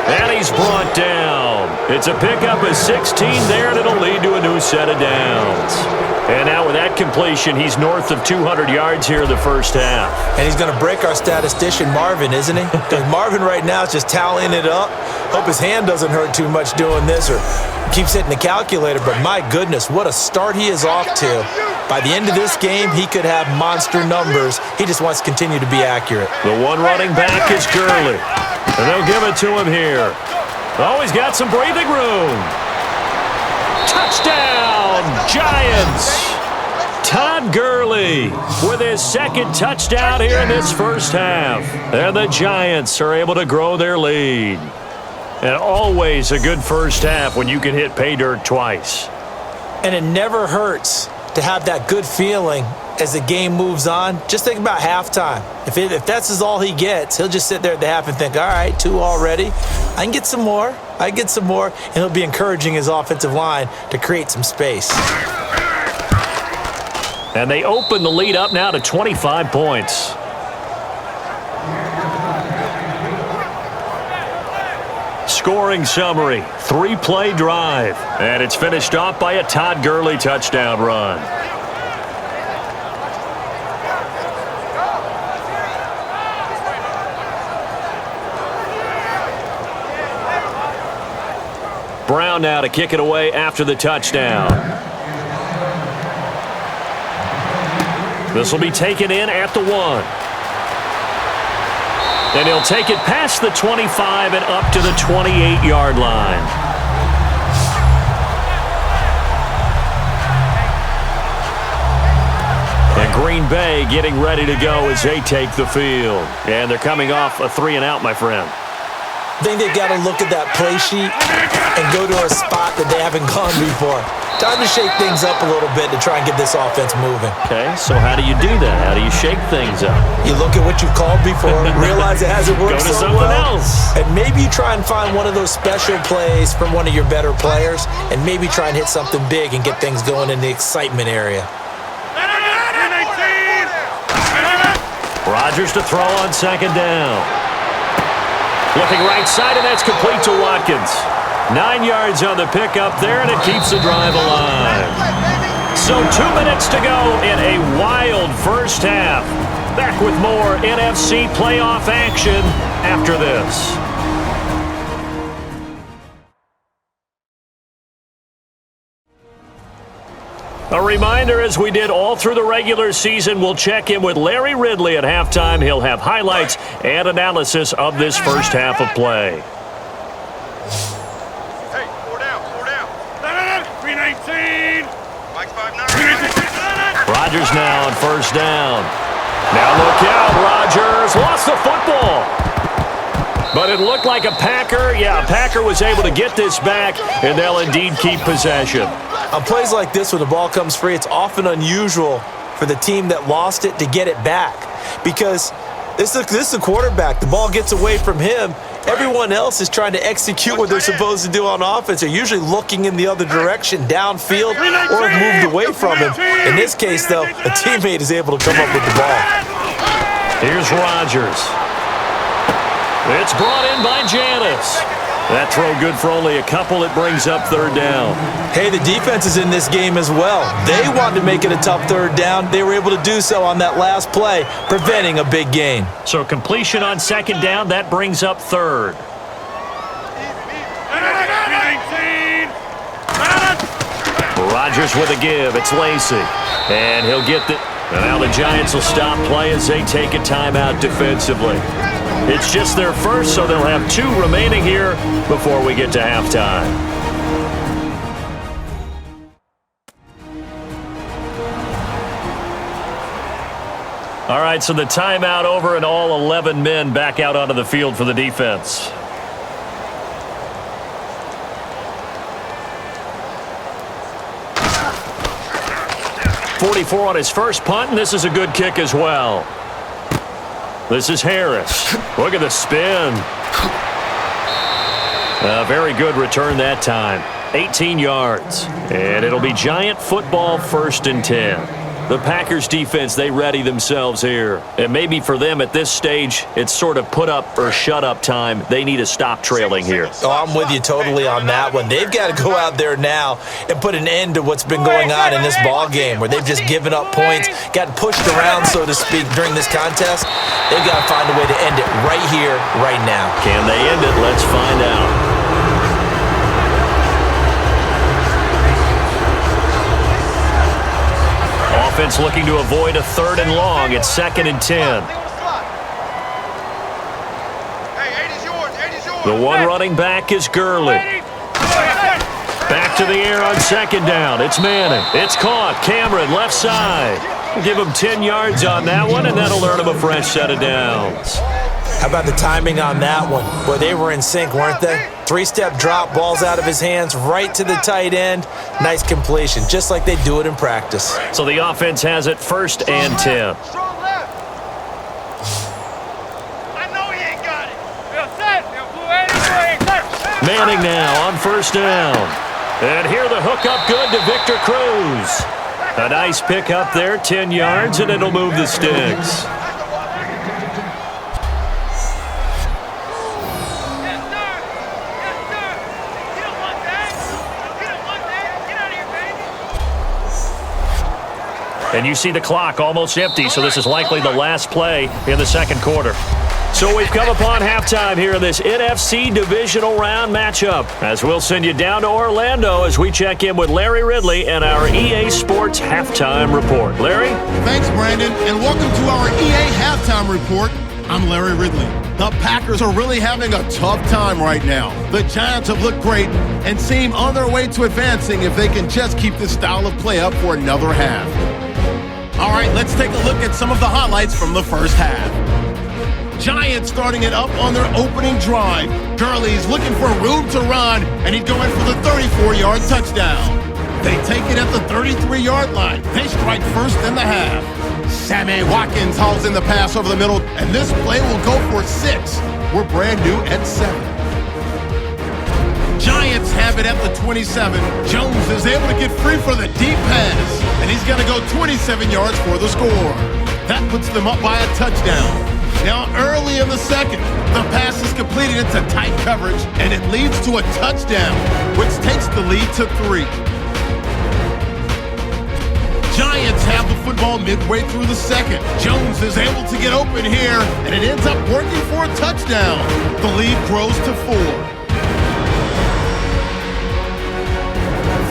And he's brought down. It's a pickup of 16 there, and it'll lead to a new set of downs. And now with that completion, he's north of 200 yards here in the first half. And he's going to break our statistician, Marvin, isn't he? Because Marvin right now is just tallying it up. Hope his hand doesn't hurt too much doing this or keeps hitting the calculator. But my goodness, what a start he is off to. By the end of this game, he could have monster numbers. He just wants to continue to be accurate. The one running back is Gurley. And they'll give it to him here. Oh, he's got some breathing room. Touchdown, Giants! Todd Gurley with his second touchdown here in this first half. And the Giants are able to grow their lead. And always a good first half when you can hit pay dirt twice. And it never hurts to have that good feeling as the game moves on. Just think about halftime. If that's all he gets, he'll just sit there at the half and think, all right, 2 already. I can get some more. And he'll be encouraging his offensive line to create some space. And they open the lead up now to 25 points. Scoring summary, 3-play drive. And it's finished off by a Todd Gurley touchdown run. Brown now to kick it away after the touchdown. This will be taken in at the 1. And he'll take it past the 25 and up to the 28-yard line. And Green Bay getting ready to go as they take the field. And they're coming off a 3-and-out, my friend. I think they've got to look at that play sheet and go to a spot that they haven't gone before. Time to shake things up a little bit to try and get this offense moving. Okay, so how do you do that? How do you shake things up? You look at what you've called before, realize it hasn't worked Go to so someone well, else. and maybe you try and find one of those special plays from one of your better players, and maybe try and hit something big and get things going in the excitement area. Rodgers to throw on second down. Looking right side, and that's complete to Watkins. 9 yards on the pickup there, and it keeps the drive alive. So 2 minutes to go in a wild first half. Back with more NFC playoff action after this. A reminder, as we did all through the regular season, we'll check in with Larry Ridley at halftime. He'll have highlights and analysis of this first half of play. Hey, 4 down. 319. Mike 5-9. Rodgers now on first down. Now look out, Rodgers lost the football. But it looked like a Packer. Yeah, a Packer was able to get this back, and they'll indeed keep possession. On plays like this, when the ball comes free, it's often unusual for the team that lost it to get it back. Because this is the quarterback. The ball gets away from him. Everyone else is trying to execute what they're supposed to do on offense. They're usually looking in the other direction, downfield, or have moved away from him. In this case, though, a teammate is able to come up with the ball. Here's Rodgers. It's brought in by Janis. That throw good for only a couple. It brings up third down. Hey, the defense is in this game as well. They wanted to make it a tough third down. They were able to do so on that last play, preventing a big gain. So completion on second down, that brings up third. Rodgers with a give. It's Lacy. And he'll get the... And now the Giants will stop play as they take a timeout defensively. It's just their first, so they'll have 2 remaining here before we get to halftime. All right, so the timeout over and all 11 men back out onto the field for the defense. .44 on his first punt, and this is a good kick as well. This is Harris. Look at the spin. A very good return that time. 18 yards. And it'll be Giant football, 1st and 10. The Packers defense, they ready themselves here. And maybe for them at this stage, it's sort of put up or shut up time. They need to stop trailing here. Oh, I'm with you totally on that one. They've got to go out there now and put an end to what's been going on in this ball game where they've just given up points, gotten pushed around, so to speak, during this contest. They've got to find a way to end it right here, right now. Can they end it? Let's find out. Offense looking to avoid a 3rd and long. It's 2nd and 10. The one running back is Gurley. Back to the air on 2nd down. It's Manning. It's caught. Cameron, left side. Give him 10 yards on that one, and that'll earn him a fresh set of downs. How about the timing on that one? Boy, they were in sync, weren't they? 3-step drop, balls out of his hands, right to the tight end. Nice completion, just like they do it in practice. So the offense has it 1st and 10. Manning now on 1st down. And here the hookup good to Victor Cruz. A nice pick up there, 10 yards, and it'll move the sticks. And you see the clock almost empty, so this is likely the last play in the 2nd quarter. So we've come upon halftime here in this NFC Divisional Round matchup, as we'll send you down to Orlando as we check in with Larry Ridley and our EA Sports Halftime Report. Larry? Thanks, Brandon, and welcome to our EA Halftime Report. I'm Larry Ridley. The Packers are really having a tough time right now. The Giants have looked great and seem on their way to advancing if they can just keep this style of play up for another half. All right, let's take a look at some of the highlights from the first half. Giants starting it up on their opening drive. Gurley's looking for room to run, and he'd go in for the 34-yard touchdown. They take it at the 33-yard line. They strike first in the half. Sammy Watkins hauls in the pass over the middle, and this play will go for 6. We're brand new at 7. Giants have it at the 27. Jones is able to get free for the deep pass, and he's going to go 27 yards for the score. That puts them up by a touchdown. Now early in the 2nd, the pass is completed into tight coverage, and it leads to a touchdown, which takes the lead to 3. Giants have the football midway through the 2nd. Jones is able to get open here, and it ends up working for a touchdown. The lead grows to 4.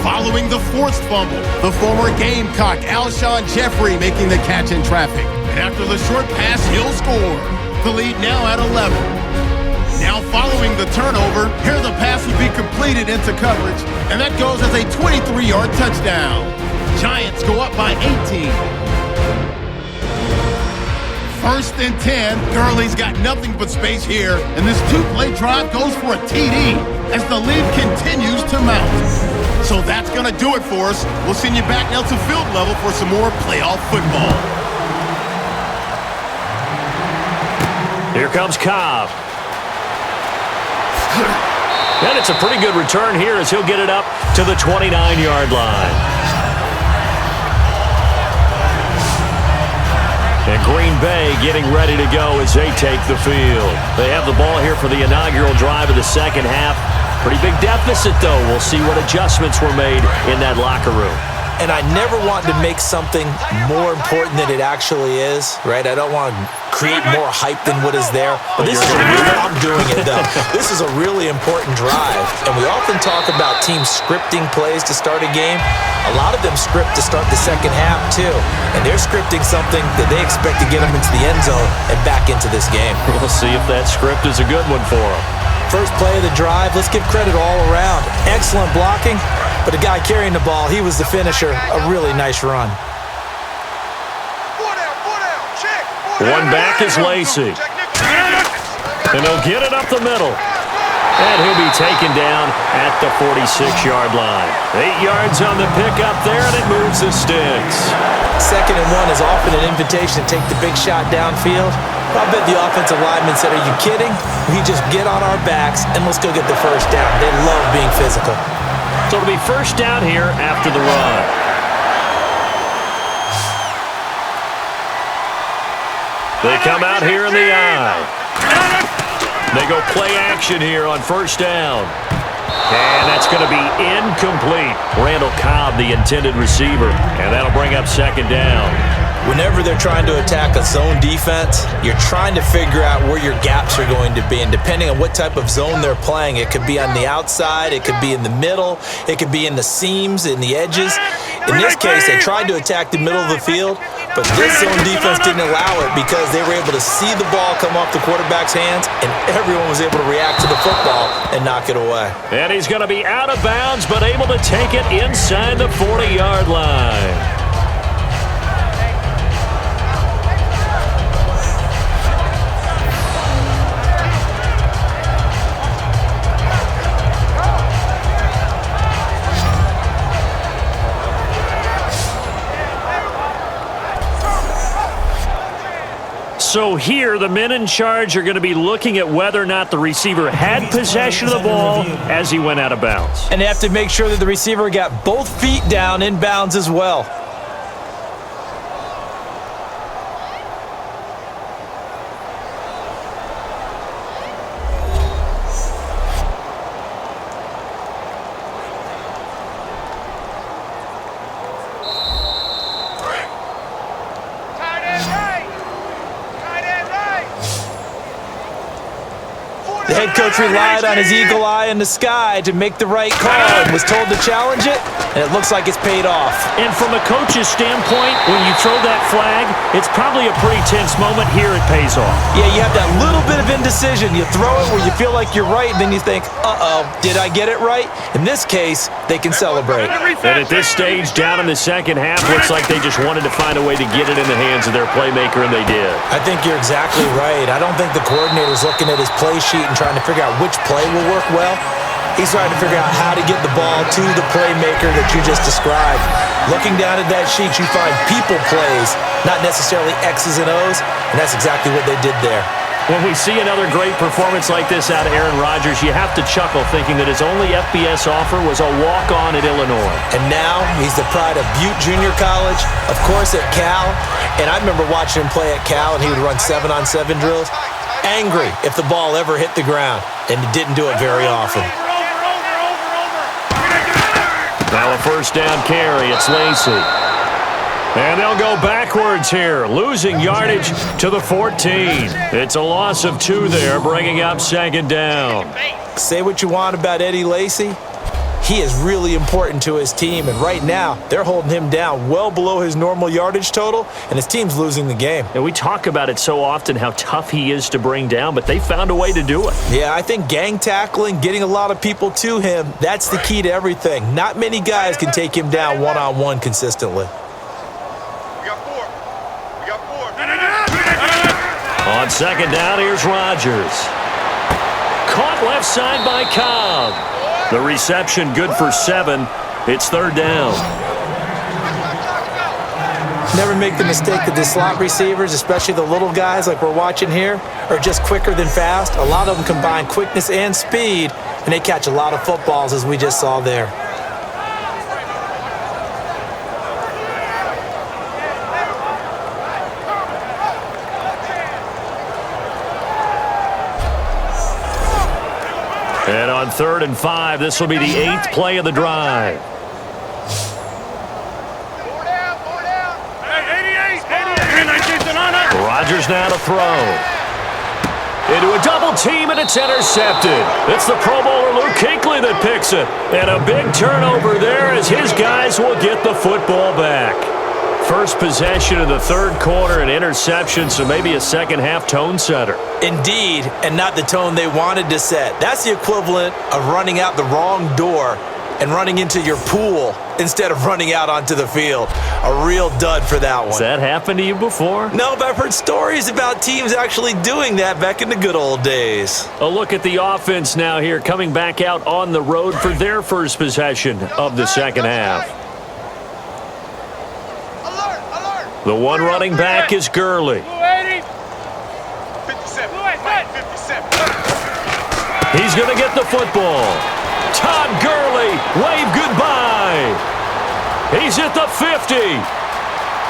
Following the forced fumble, the former Gamecock Alshon Jeffrey making the catch in traffic. And after the short pass, he'll score. The lead now at 11. Now following the turnover, here the pass would be completed into coverage, and that goes as a 23-yard touchdown. Giants go up by 18. 1st and 10. Gurley's got nothing but space here, and this 2-play drive goes for a TD as the lead continues to mount. So that's going to do it for us. We'll send you back now to field level for some more playoff football. Here comes Cobb. And it's a pretty good return here as he'll get it up to the 29-yard line. And Green Bay getting ready to go as they take the field. They have the ball here for the inaugural drive of the 2nd half. Pretty big deficit, though. We'll see what adjustments were made in that locker room. And I never want to make something more important than it actually is, right? I don't want to create more hype than what is there. But this is I'm doing it, though. This is a really important drive. And we often talk about teams scripting plays to start a game. A lot of them script to start the 2nd half, too. And they're scripting something that they expect to get them into the end zone and back into this game. We'll see if that script is a good one for them. First play of the drive, let's give credit all around. Excellent blocking, but the guy carrying the ball, he was the finisher. A really nice run. One back is Lacy. And he'll get it up the middle. And he'll be taken down at the 46-yard line. 8 yards on the pickup there, and it moves the sticks. 2nd and 1 is often an invitation to take the big shot downfield. I bet the offensive lineman said, "Are you kidding? We just get on our backs and let's go get the first down." They love being physical. So it'll be first down here after the run. They come out here in the eye. They go play action here on first down. And that's going to be incomplete. Randall Cobb, the intended receiver. And that'll bring up second down. Whenever they're trying to attack a zone defense, you're trying to figure out where your gaps are going to be. And depending on what type of zone they're playing, it could be on the outside, it could be in the middle, it could be in the seams, in the edges. In this case, they tried to attack the middle of the field, but this zone defense didn't allow it because they were able to see the ball come off the quarterback's hands, and everyone was able to react to the football and knock it away. And he's going to be out of bounds, but able to take it inside the 40-yard line. So here, the men in charge are going to be looking at whether or not the receiver had possession of the ball as he went out of bounds. And they have to make sure that the receiver got both feet down in bounds as well. The head coach relied on his eagle eye in the sky to make the right call and was told to challenge it, and it looks like it's paid off. And from a coach's standpoint, when you throw that flag, it's probably a pretty tense moment. Here it pays off. Yeah, you have that little bit of indecision. You throw it where you feel like you're right, and then you think, uh-oh, did I get it right? In this case, they can celebrate. And at this stage, down in the second half, looks like they just wanted to find a way to get it in the hands of their playmaker, and they did. I think you're exactly right. I don't think the coordinator's looking at his play sheet and trying to figure out which play will work well. He's trying to figure out how to get the ball to the playmaker that you just described. Looking down at that sheet, you find people plays, not necessarily X's and O's, and that's exactly what they did there. When we see another great performance like this out of Aaron Rodgers, you have to chuckle thinking that his only FBS offer was a walk-on at Illinois. And now he's the pride of Butte Junior College, of course at Cal. And I remember watching him play at Cal, and he would run 7-on-7 drills. Angry if the ball ever hit the ground, and he didn't do it very often. Now a first down carry, it's Lacey. And they'll go backwards here, losing yardage to the 14. It's a loss of 2 there, bringing up second down. Say what you want about Eddie Lacy. He is really important to his team, and right now they're holding him down well below his normal yardage total, and his team's losing the game. And we talk about it so often, how tough he is to bring down, but they found a way to do it. Yeah, I think gang tackling, getting a lot of people to him, that's the key to everything. Not many guys can take him down one-on-one consistently. On second down, here's Rodgers. Caught left side by Cobb. The reception good for 7. It's third down. Never make the mistake that the slot receivers, especially the little guys like we're watching here, are just quicker than fast. A lot of them combine quickness and speed, and they catch a lot of footballs, as we just saw there. And on 3rd and 5, this will be the 8th play of the drive. Rodgers now to throw. Into a double team, and it's intercepted. It's the Pro Bowler Luke Kuechly that picks it. And a big turnover there as his guys will get the football back. First possession of the 3rd quarter, an interception, so maybe a second-half tone setter. Indeed, and not the tone they wanted to set. That's the equivalent of running out the wrong door and running into your pool instead of running out onto the field. A real dud for that one. Has that happened to you before? No, but I've heard stories about teams actually doing that back in the good old days. A look at the offense now here, coming back out on the road for their first possession of the second half. The one running back is Gurley. He's going to get the football. Todd Gurley, wave goodbye. He's at the 50.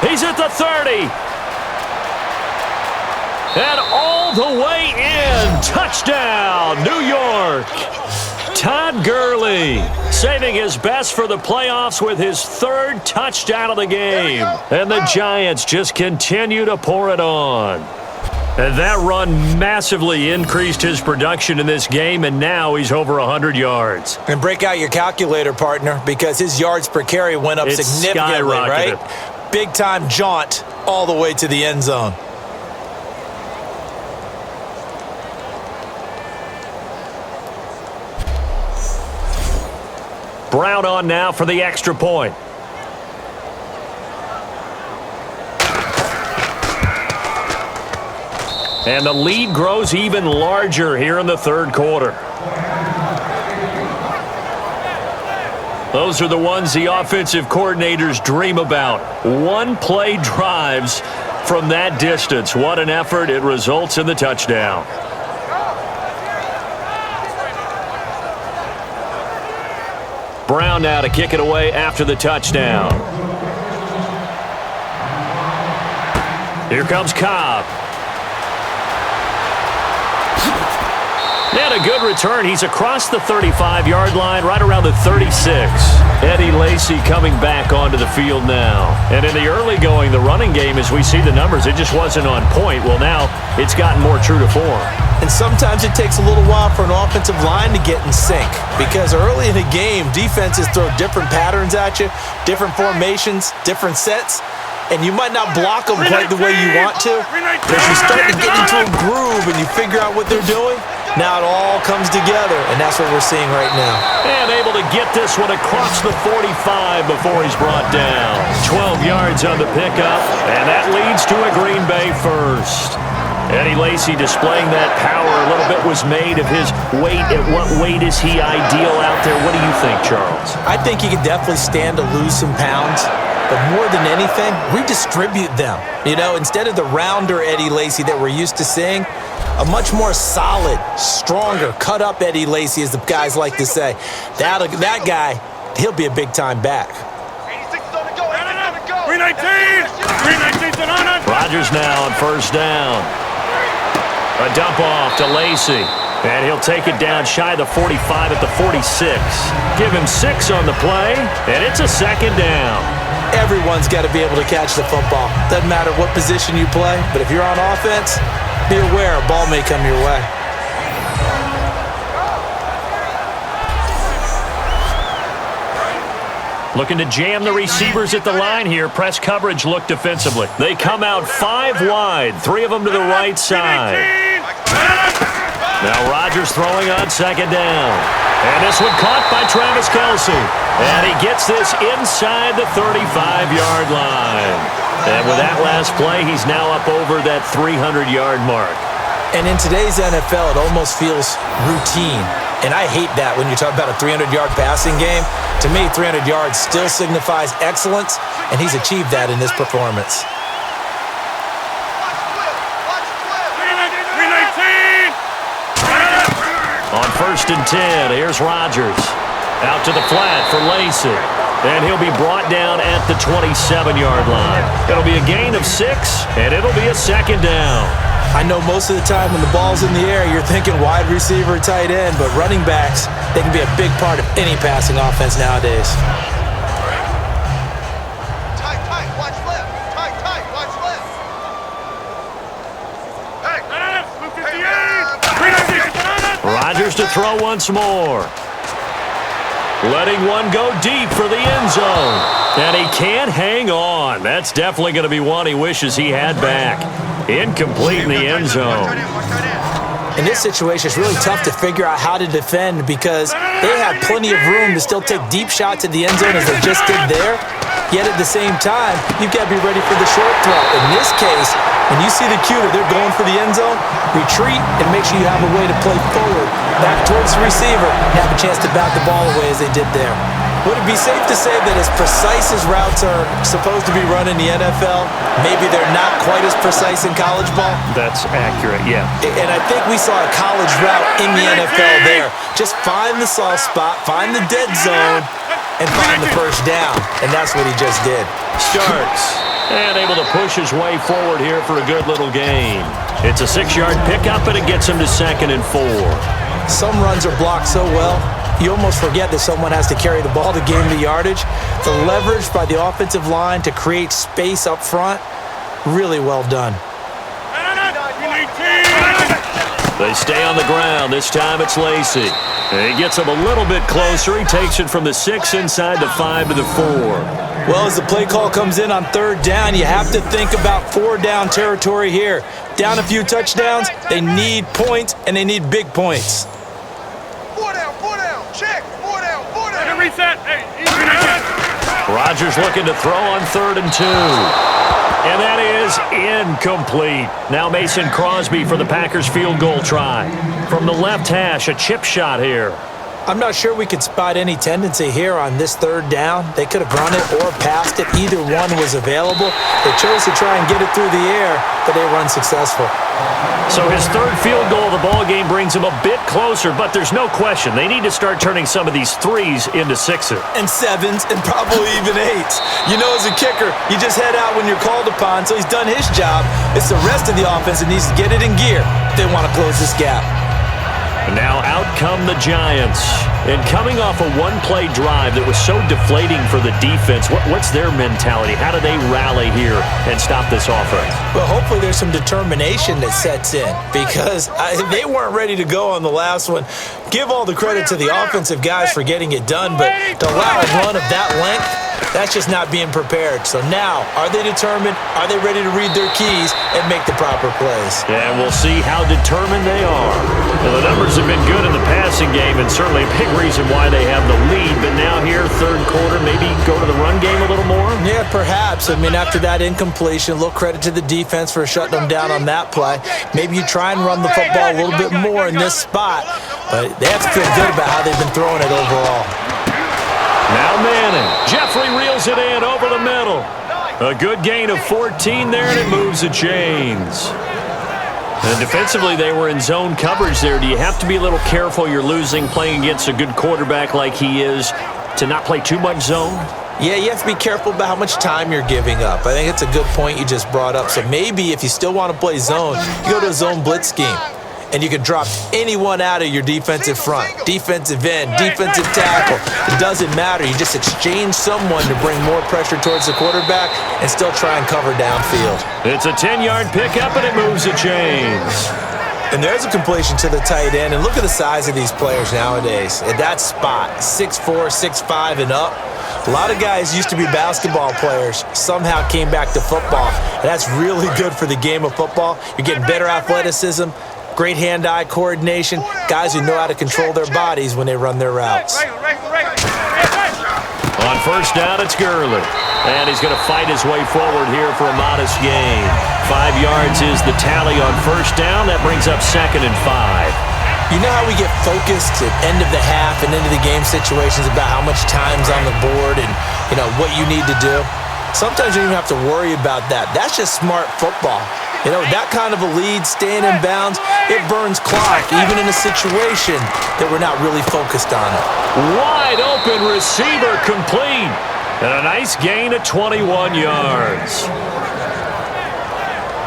He's at the 30. And all the way in. Touchdown, New York. Todd Gurley saving his best for the playoffs with his third touchdown of the game. And the Giants just continue to pour it on. And that run massively increased his production in this game, and now he's over 100 yards. And break out your calculator, partner, because his yards per carry went up significantly, right? Big-time jaunt all the way to the end zone. Brown on now for the extra point. And the lead grows even larger here in the third quarter. Those are the ones the offensive coordinators dream about. One-play drives from that distance. What an effort. It results in the touchdown. Brown now to kick it away after the touchdown. Here comes Cobb. And a good return. He's across the 35-yard line, right around the 36. Eddie Lacy coming back onto the field now. And in the early going, the running game, as we see the numbers, it just wasn't on point. Well, now it's gotten more true to form. And sometimes it takes a little while for an offensive line to get in sync, because early in the game, defenses throw different patterns at you, different formations, different sets, and you might not block them quite the way you want to. But as you start to get into a groove and you figure out what they're doing, now it all comes together, and that's what we're seeing right now. And able to get this one across the 45 before he's brought down. 12 yards on the pickup, and that leads to a Green Bay first. Eddie Lacy displaying that power. A little bit was made of his weight. At what weight is he ideal out there? What do you think, Charles? I think he could definitely stand to lose some pounds. But more than anything, redistribute them. You know, instead of the rounder Eddie Lacy that we're used to seeing, a much more solid, stronger, cut-up Eddie Lacy, as the guys like to say. That guy, he'll be a big-time back. 86 is on the go. 86 on the go. 319. 319's on it. Rodgers now on first down. A dump off to Lacy. And he'll take it down shy of the 45 at the 46. Give him 6 on the play, and it's a second down. Everyone's got to be able to catch the football. Doesn't matter what position you play, but if you're on offense, be aware a ball may come your way. Looking to jam the receivers at the line here. Press coverage look defensively. They come out 5 wide, 3 of them to the right side. Now Rodgers throwing on second down. And this one caught by Travis Kelce. And he gets this inside the 35-yard line. And with that last play, he's now up over that 300-yard mark. And in today's NFL, it almost feels routine. And I hate that when you talk about a 300-yard passing game. To me, 300 yards still signifies excellence, and he's achieved that in this performance. On first and 10, here's Rodgers. Out to the flat for Lacy. And he'll be brought down at the 27-yard line. It'll be a gain of 6, and it'll be a second down. I know most of the time when the ball's in the air, you're thinking wide receiver, tight end, but running backs, they can be a big part of any passing offense nowadays. Tight, watch left. Tight, watch left. Hey, Rodgers to throw once more. Letting one go deep for the end zone. And he can't hang on. That's definitely going to be one he wishes he had back. Incomplete in the end zone. In this situation, it's really tough to figure out how to defend because they have plenty of room to still take deep shots at the end zone as they just did there. Yet at the same time, you've got to be ready for the short throw. In this case, when you see the cue that they're going for the end zone, retreat and make sure you have a way to play forward, back towards the receiver, and have a chance to bat the ball away as they did there. Would it be safe to say that as precise as routes are supposed to be run in the NFL, maybe they're not quite as precise in college ball? That's accurate, yeah. And I think we saw a college route in the NFL there. Just find the soft spot, find the dead zone, and find the first down. And that's what he just did. Starks And able to push his way forward here for a good little gain. It's a 6-yard pickup, and it gets him to 2nd and 4. Some runs are blocked so well, you almost forget that someone has to carry the ball to gain the yardage. The leverage by the offensive line to create space up front, really well done. They stay on the ground. This time it's Lacey. He gets him a little bit closer. He takes it from the 6 inside the 5 to the 4. Well, as the play call comes in on 3rd down, you have to think about 4-down territory here. Down a few touchdowns, they need points, and they need big points. 4 down, check. 4 down. Reset. Hey, Rodgers looking to throw on 3rd and 2. And that is incomplete. Now Mason Crosby for the Packers field goal try. From the left hash, a chip shot here. I'm not sure we could spot any tendency here on this 3rd down. They could have run it or passed it. Either one was available. They chose to try and get it through the air, but they were unsuccessful. So his 3rd field goal of the ball game brings him a bit closer, but there's no question they need to start turning some of these 3s into 6s. And 7s and probably even 8s. You know, as a kicker, you just head out when you're called upon, so he's done his job. It's the rest of the offense that needs to get it in gear if they want to close this gap. And now out come the Giants. And coming off a one-play drive that was so deflating for the defense, what's their mentality? How do they rally here and stop this offense? Well, hopefully there's some determination that sets in because they weren't ready to go on the last one. Give all the credit to the offensive guys for getting it done, but to allow a run of that length, that's just not being prepared. So now, are they determined? Are they ready to read their keys and make the proper plays? And we'll see how determined they are. Well, the numbers have been good in the passing game and certainly a big reason why they have the lead. But now here, 3rd quarter, maybe go to the run game a little more? Yeah, perhaps. I mean, after that incompletion, a little credit to the defense for shutting them down on that play. Maybe you try and run the football a little bit more in this spot. But they have to feel good about how they've been throwing it overall. Now Manning. Jeffrey reels it in over the middle. A good gain of 14 there, and it moves the chains. And defensively, they were in zone coverage there. Do you have to be a little careful you're losing playing against a good quarterback like he is to not play too much zone? Yeah, you have to be careful about how much time you're giving up. I think it's a good point you just brought up. So maybe if you still want to play zone, you go to a zone blitz scheme. And you can drop anyone out of your defensive front, defensive end, defensive tackle. It doesn't matter. You just exchange someone to bring more pressure towards the quarterback and still try and cover downfield. It's a 10-yard pickup, and it moves the chains. And there's a completion to the tight end. And look at the size of these players nowadays. At that spot, 6'4", 6'5", and up. A lot of guys used to be basketball players, somehow came back to football. And that's really good for the game of football. You're getting better athleticism, great hand-eye coordination, guys who know how to control their bodies when they run their routes. On 1st down, it's Gurley. And he's going to fight his way forward here for a modest gain. 5 yards is the tally on 1st down. That brings up 2nd and 5. You know how we get focused at end of the half and into the game situations about how much time's on the board and, you know, what you need to do? Sometimes you don't even have to worry about that. That's just smart football. You know, that kind of a lead, staying in bounds, it burns clock, even in a situation that we're not really focused on it. Wide open receiver complete. And a nice gain of 21 yards.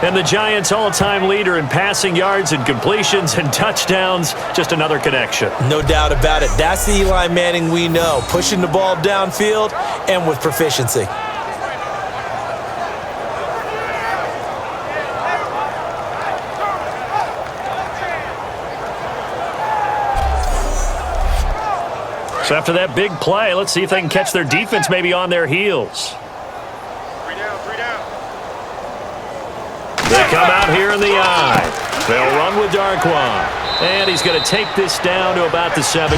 And the Giants' all-time leader in passing yards and completions and touchdowns, just another connection. No doubt about it. That's the Eli Manning we know, pushing the ball downfield and with proficiency. So after that big play, let's see if they can catch their defense maybe on their heels. 3 down. They come out here in the eye. They'll run with Darquan. And he's going to take this down to about the 17.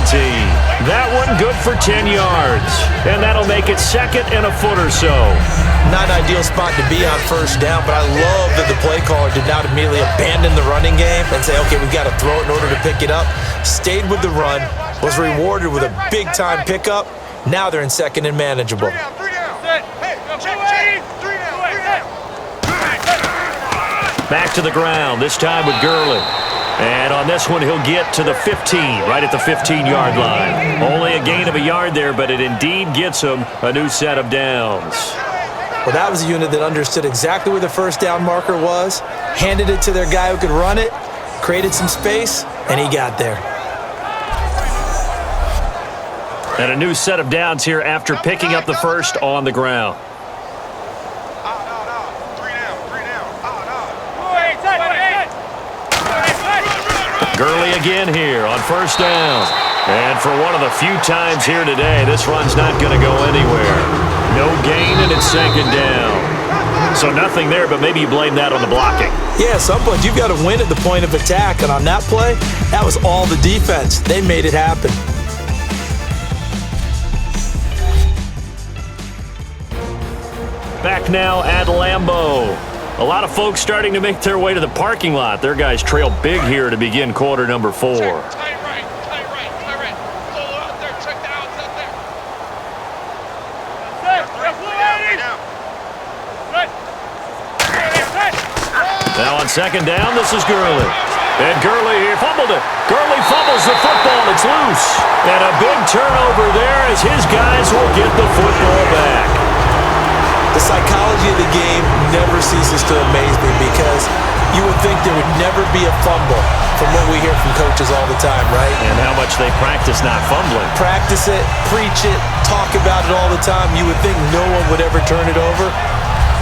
That one good for 10 yards. And that'll make it 2nd and a foot or so. Not an ideal spot to be on 1st down, but I love that the play caller did not immediately abandon the running game and say, okay, we've got to throw it in order to pick it up. Stayed with the run, was rewarded with a big-time pickup. Now they're in 2nd and manageable. 3 down. Hey, check. 3 down. Back to the ground, this time with Gurley. And on this one, he'll get to the 15, right at the 15-yard line. Only a gain of a yard there, but it indeed gets him a new set of downs. Well, that was a unit that understood exactly where the first down marker was, handed it to their guy who could run it, created some space, and he got there. And a new set of downs here after picking up the first on the ground. Gurley again here on first down. And for one of the few times here today, this run's not going to go anywhere. No gain, and it's second down. So nothing there, but maybe you blame that on the blocking. Yeah, some point you've got to win at the point of attack, and on that play, that was all the defense. They made it happen. Back now at LAMBEAU. A lot of folks starting to make their way to the parking lot. Their guys trail big here to begin quarter number 4. Tight right, tight right, tight right. Pull out there, check the outs out there. Now on second down, this is Gurley. And Gurley here fumbled it. Gurley fumbles the football. It's loose. And a big turnover there as his guys will get the football back. The psychology of the game never ceases to amaze me because you would think there would never be a fumble from what we hear from coaches all the time, right? And how much they practice not fumbling. Practice it, preach it, talk about it all the time. You would think no one would ever turn it over.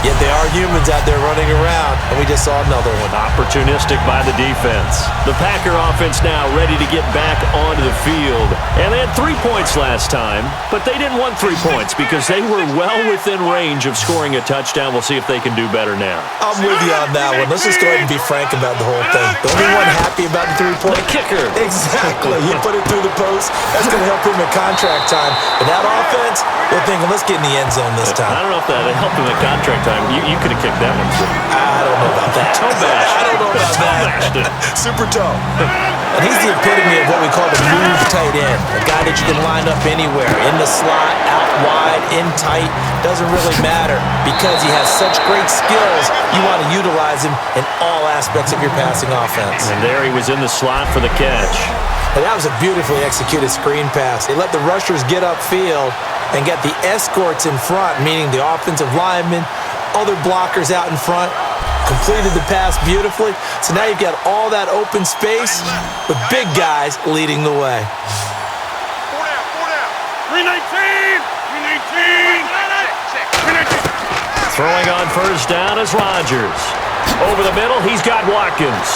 Yet they are humans out there running around, and we just saw another one. Opportunistic by the defense. The Packer offense now ready to get back onto the field. And they had 3 points last time, but they didn't want 3 points because they were well within range of scoring a touchdown. We'll see if they can do better now. I'm with you on that one. Let's just go ahead and be frank about the whole thing. The only one happy about the 3-point kicker. Exactly. You put it through the post. That's going to help him at contract time. But that offense, they're thinking, let's get in the end zone this time. I don't know if that helped him at contract time. You could have kicked that one through. I don't know about that. Toe bashed. I don't know about that. Super toe. And he's the epitome of what we call the move tight end. A guy that you can line up anywhere. In the slot, out wide, in tight. Doesn't really matter. Because he has such great skills, you want to utilize him in all aspects of your passing offense. And there he was in the slot for the catch. And that was a beautifully executed screen pass. They let the rushers get upfield and get the escorts in front, meaning the offensive linemen, other blockers out in front, completed the pass beautifully. So now you've got all that open space with big guys leading the way. 319! 319! Throwing on first down is Rodgers. Over the middle, he's got Watkins.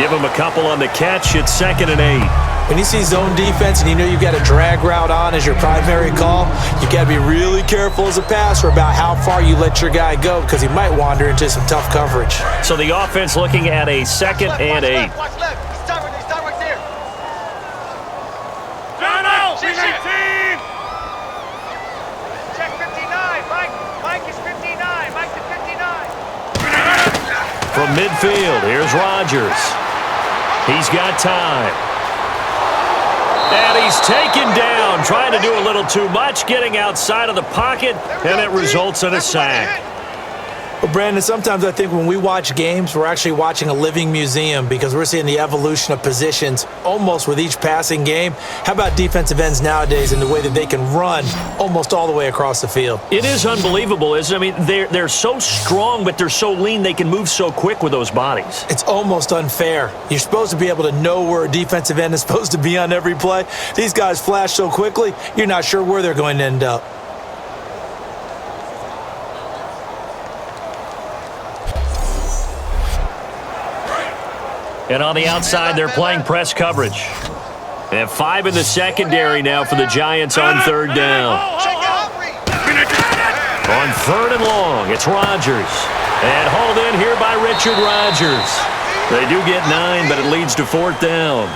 Give him a couple on the catch. It's 2nd and 8. When you see zone defense and you know you've got a drag route on as your primary call, you've got to be really careful as a passer about how far you let your guy go because he might wander into some tough coverage. So the offense looking at a 2nd and 8. Watch left. Stop right there. John out! 319! Check 59. Mike is 59. Mike's at 59. From midfield, here's Rodgers. He's got time. And he's taken down, trying to do a little too much, getting outside of the pocket, and it results in a sack. Well, Brandon, sometimes I think when we watch games, we're actually watching a living museum because we're seeing the evolution of positions almost with each passing game. How about defensive ends nowadays and the way that they can run almost all the way across the field? It is unbelievable, isn't it? I mean, they're so strong, but they're so lean, they can move so quick with those bodies. It's almost unfair. You're supposed to be able to know where a defensive end is supposed to be on every play. These guys flash so quickly, you're not sure where they're going to end up. And on the outside, they're playing press coverage. They have 5 in the secondary now for the Giants on 3rd down. On 3rd and long, it's Rodgers. And hauled in here by Richard Rodgers. They do get 9, but it leads to 4th down.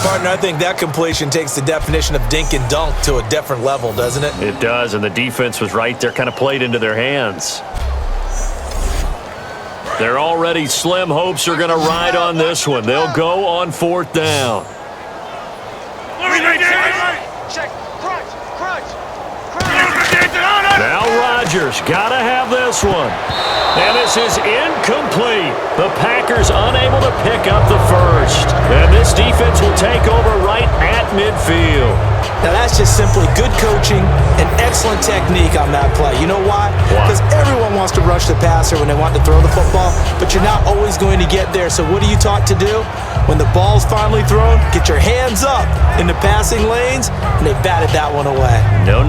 Partner, I think that completion takes the definition of dink and dunk to a different level, doesn't it? It does, and the defense was right there, kind of played into their hands. Their already slim hopes are going to ride on this one. They'll go on 4th down. Check. Crunch. Now Rodgers got to have this one. And this is incomplete. The Packers unable to pick up the first. And this defense will take over right at midfield. Now, that's just simply good coaching and excellent technique on that play. You know why? Because everyone wants to rush the passer when they want to throw the football, but you're not always going to get there. So what are you taught to do? When the ball's finally thrown, get your hands up in the passing lanes, and they batted that one away. No.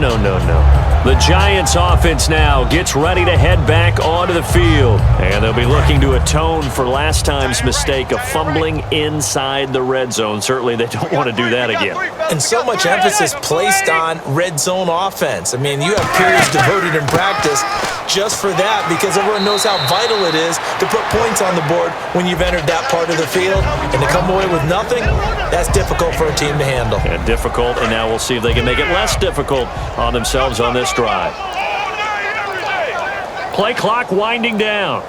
The Giants offense now gets ready to head back onto the field, and they'll be looking to atone for last time's mistake of fumbling inside the red zone. Certainly they don't want to do that again. And so much emphasis placed on red zone offense. I mean, you have periods devoted in practice just for that because everyone knows how vital it is to put points on the board when you've entered that part of the field. And to come away with nothing, that's difficult for a team to handle. And difficult, and now we'll see if they can make it less difficult on themselves on this drive. Play clock winding down.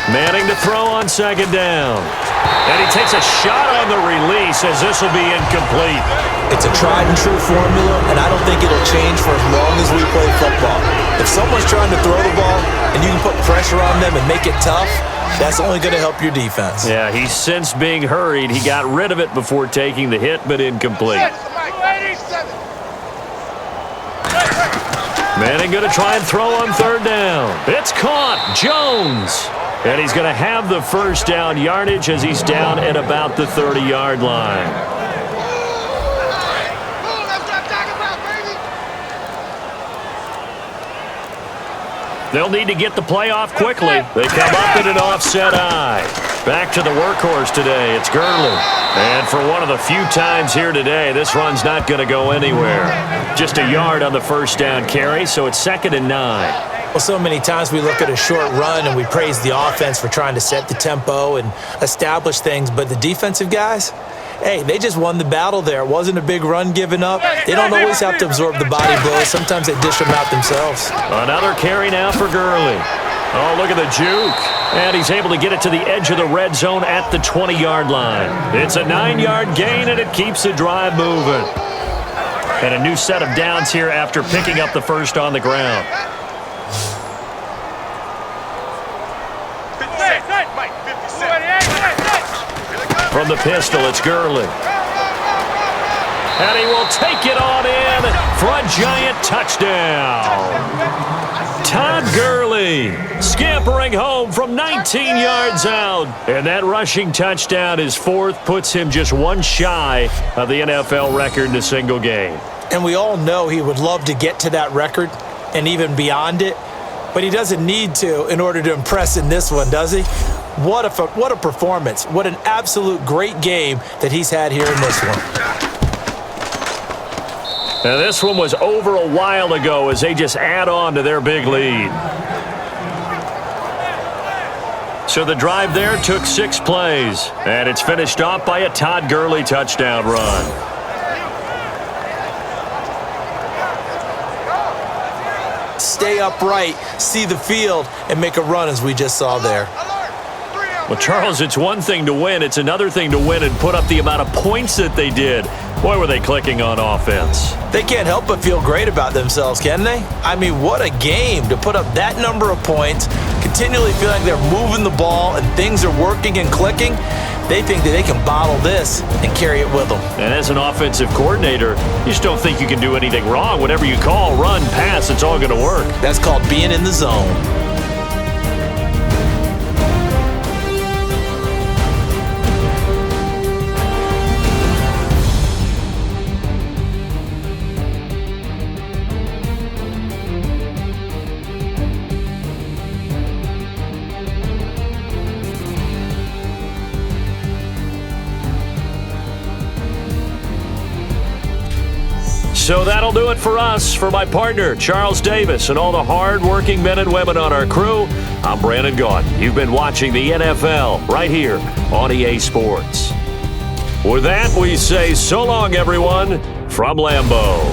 Manning to throw on second down. And he takes a shot on the release as this will be incomplete. It's a tried and true formula, and I don't think it'll change for as long as we play football. If someone's trying to throw the ball and you can put pressure on them and make it tough, that's only going to help your defense. Yeah, he's since being hurried. He got rid of it before taking the hit, but incomplete. Manning going to try and throw on third down. It's caught. Jones. And he's going to have the first down yardage as he's down at about the 30-yard line. They'll need to get the play off quickly. They come up in an offset eye. Back to the workhorse today. It's Gurley. And for one of the few times here today, this run's not going to go anywhere. Just a yard on the first down carry, so it's 2nd and 9. Well, so many times we look at a short run and we praise the offense for trying to set the tempo and establish things, but the defensive guys, hey, they just won the battle there. It wasn't a big run given up. They don't always have to absorb the body blows. Sometimes they dish them out themselves. Another carry now for Gurley. Oh, look at the juke. And he's able to get it to the edge of the red zone at the 20-yard line. It's a 9-yard gain, and it keeps the drive moving. And a new set of downs here after picking up the first on the ground. From the pistol, it's Gurley. And he will take it on in for a giant touchdown. Todd Gurley scampering home from 19 yards out. And that rushing touchdown, his 4th, puts him just one shy of the NFL record in a single game. And we all know he would love to get to that record and even beyond it. But he doesn't need to in order to impress in this one, does he? What a performance. What an absolute great game that he's had here in this one. And this one was over a while ago as they just add on to their big lead. So the drive there took 6 plays, and it's finished off by a Todd Gurley touchdown run. Stay upright, see the field, and make a run as we just saw there. Well, Charles, it's one thing to win. It's another thing to win and put up the amount of points that they did. Boy, were they clicking on offense. They can't help but feel great about themselves, can they? I mean, what a game to put up that number of points, continually feel like they're moving the ball and things are working and clicking. They think that they can bottle this and carry it with them. And as an offensive coordinator, you just don't think you can do anything wrong. Whatever you call, run, pass, it's all going to work. That's called being in the zone. So that'll do it for us. For my partner, Charles Davis, and all the hard-working men and women on our crew, I'm Brandon Gaudin. You've been watching the NFL right here on EA Sports. With that, we say so long, everyone, from Lambeau.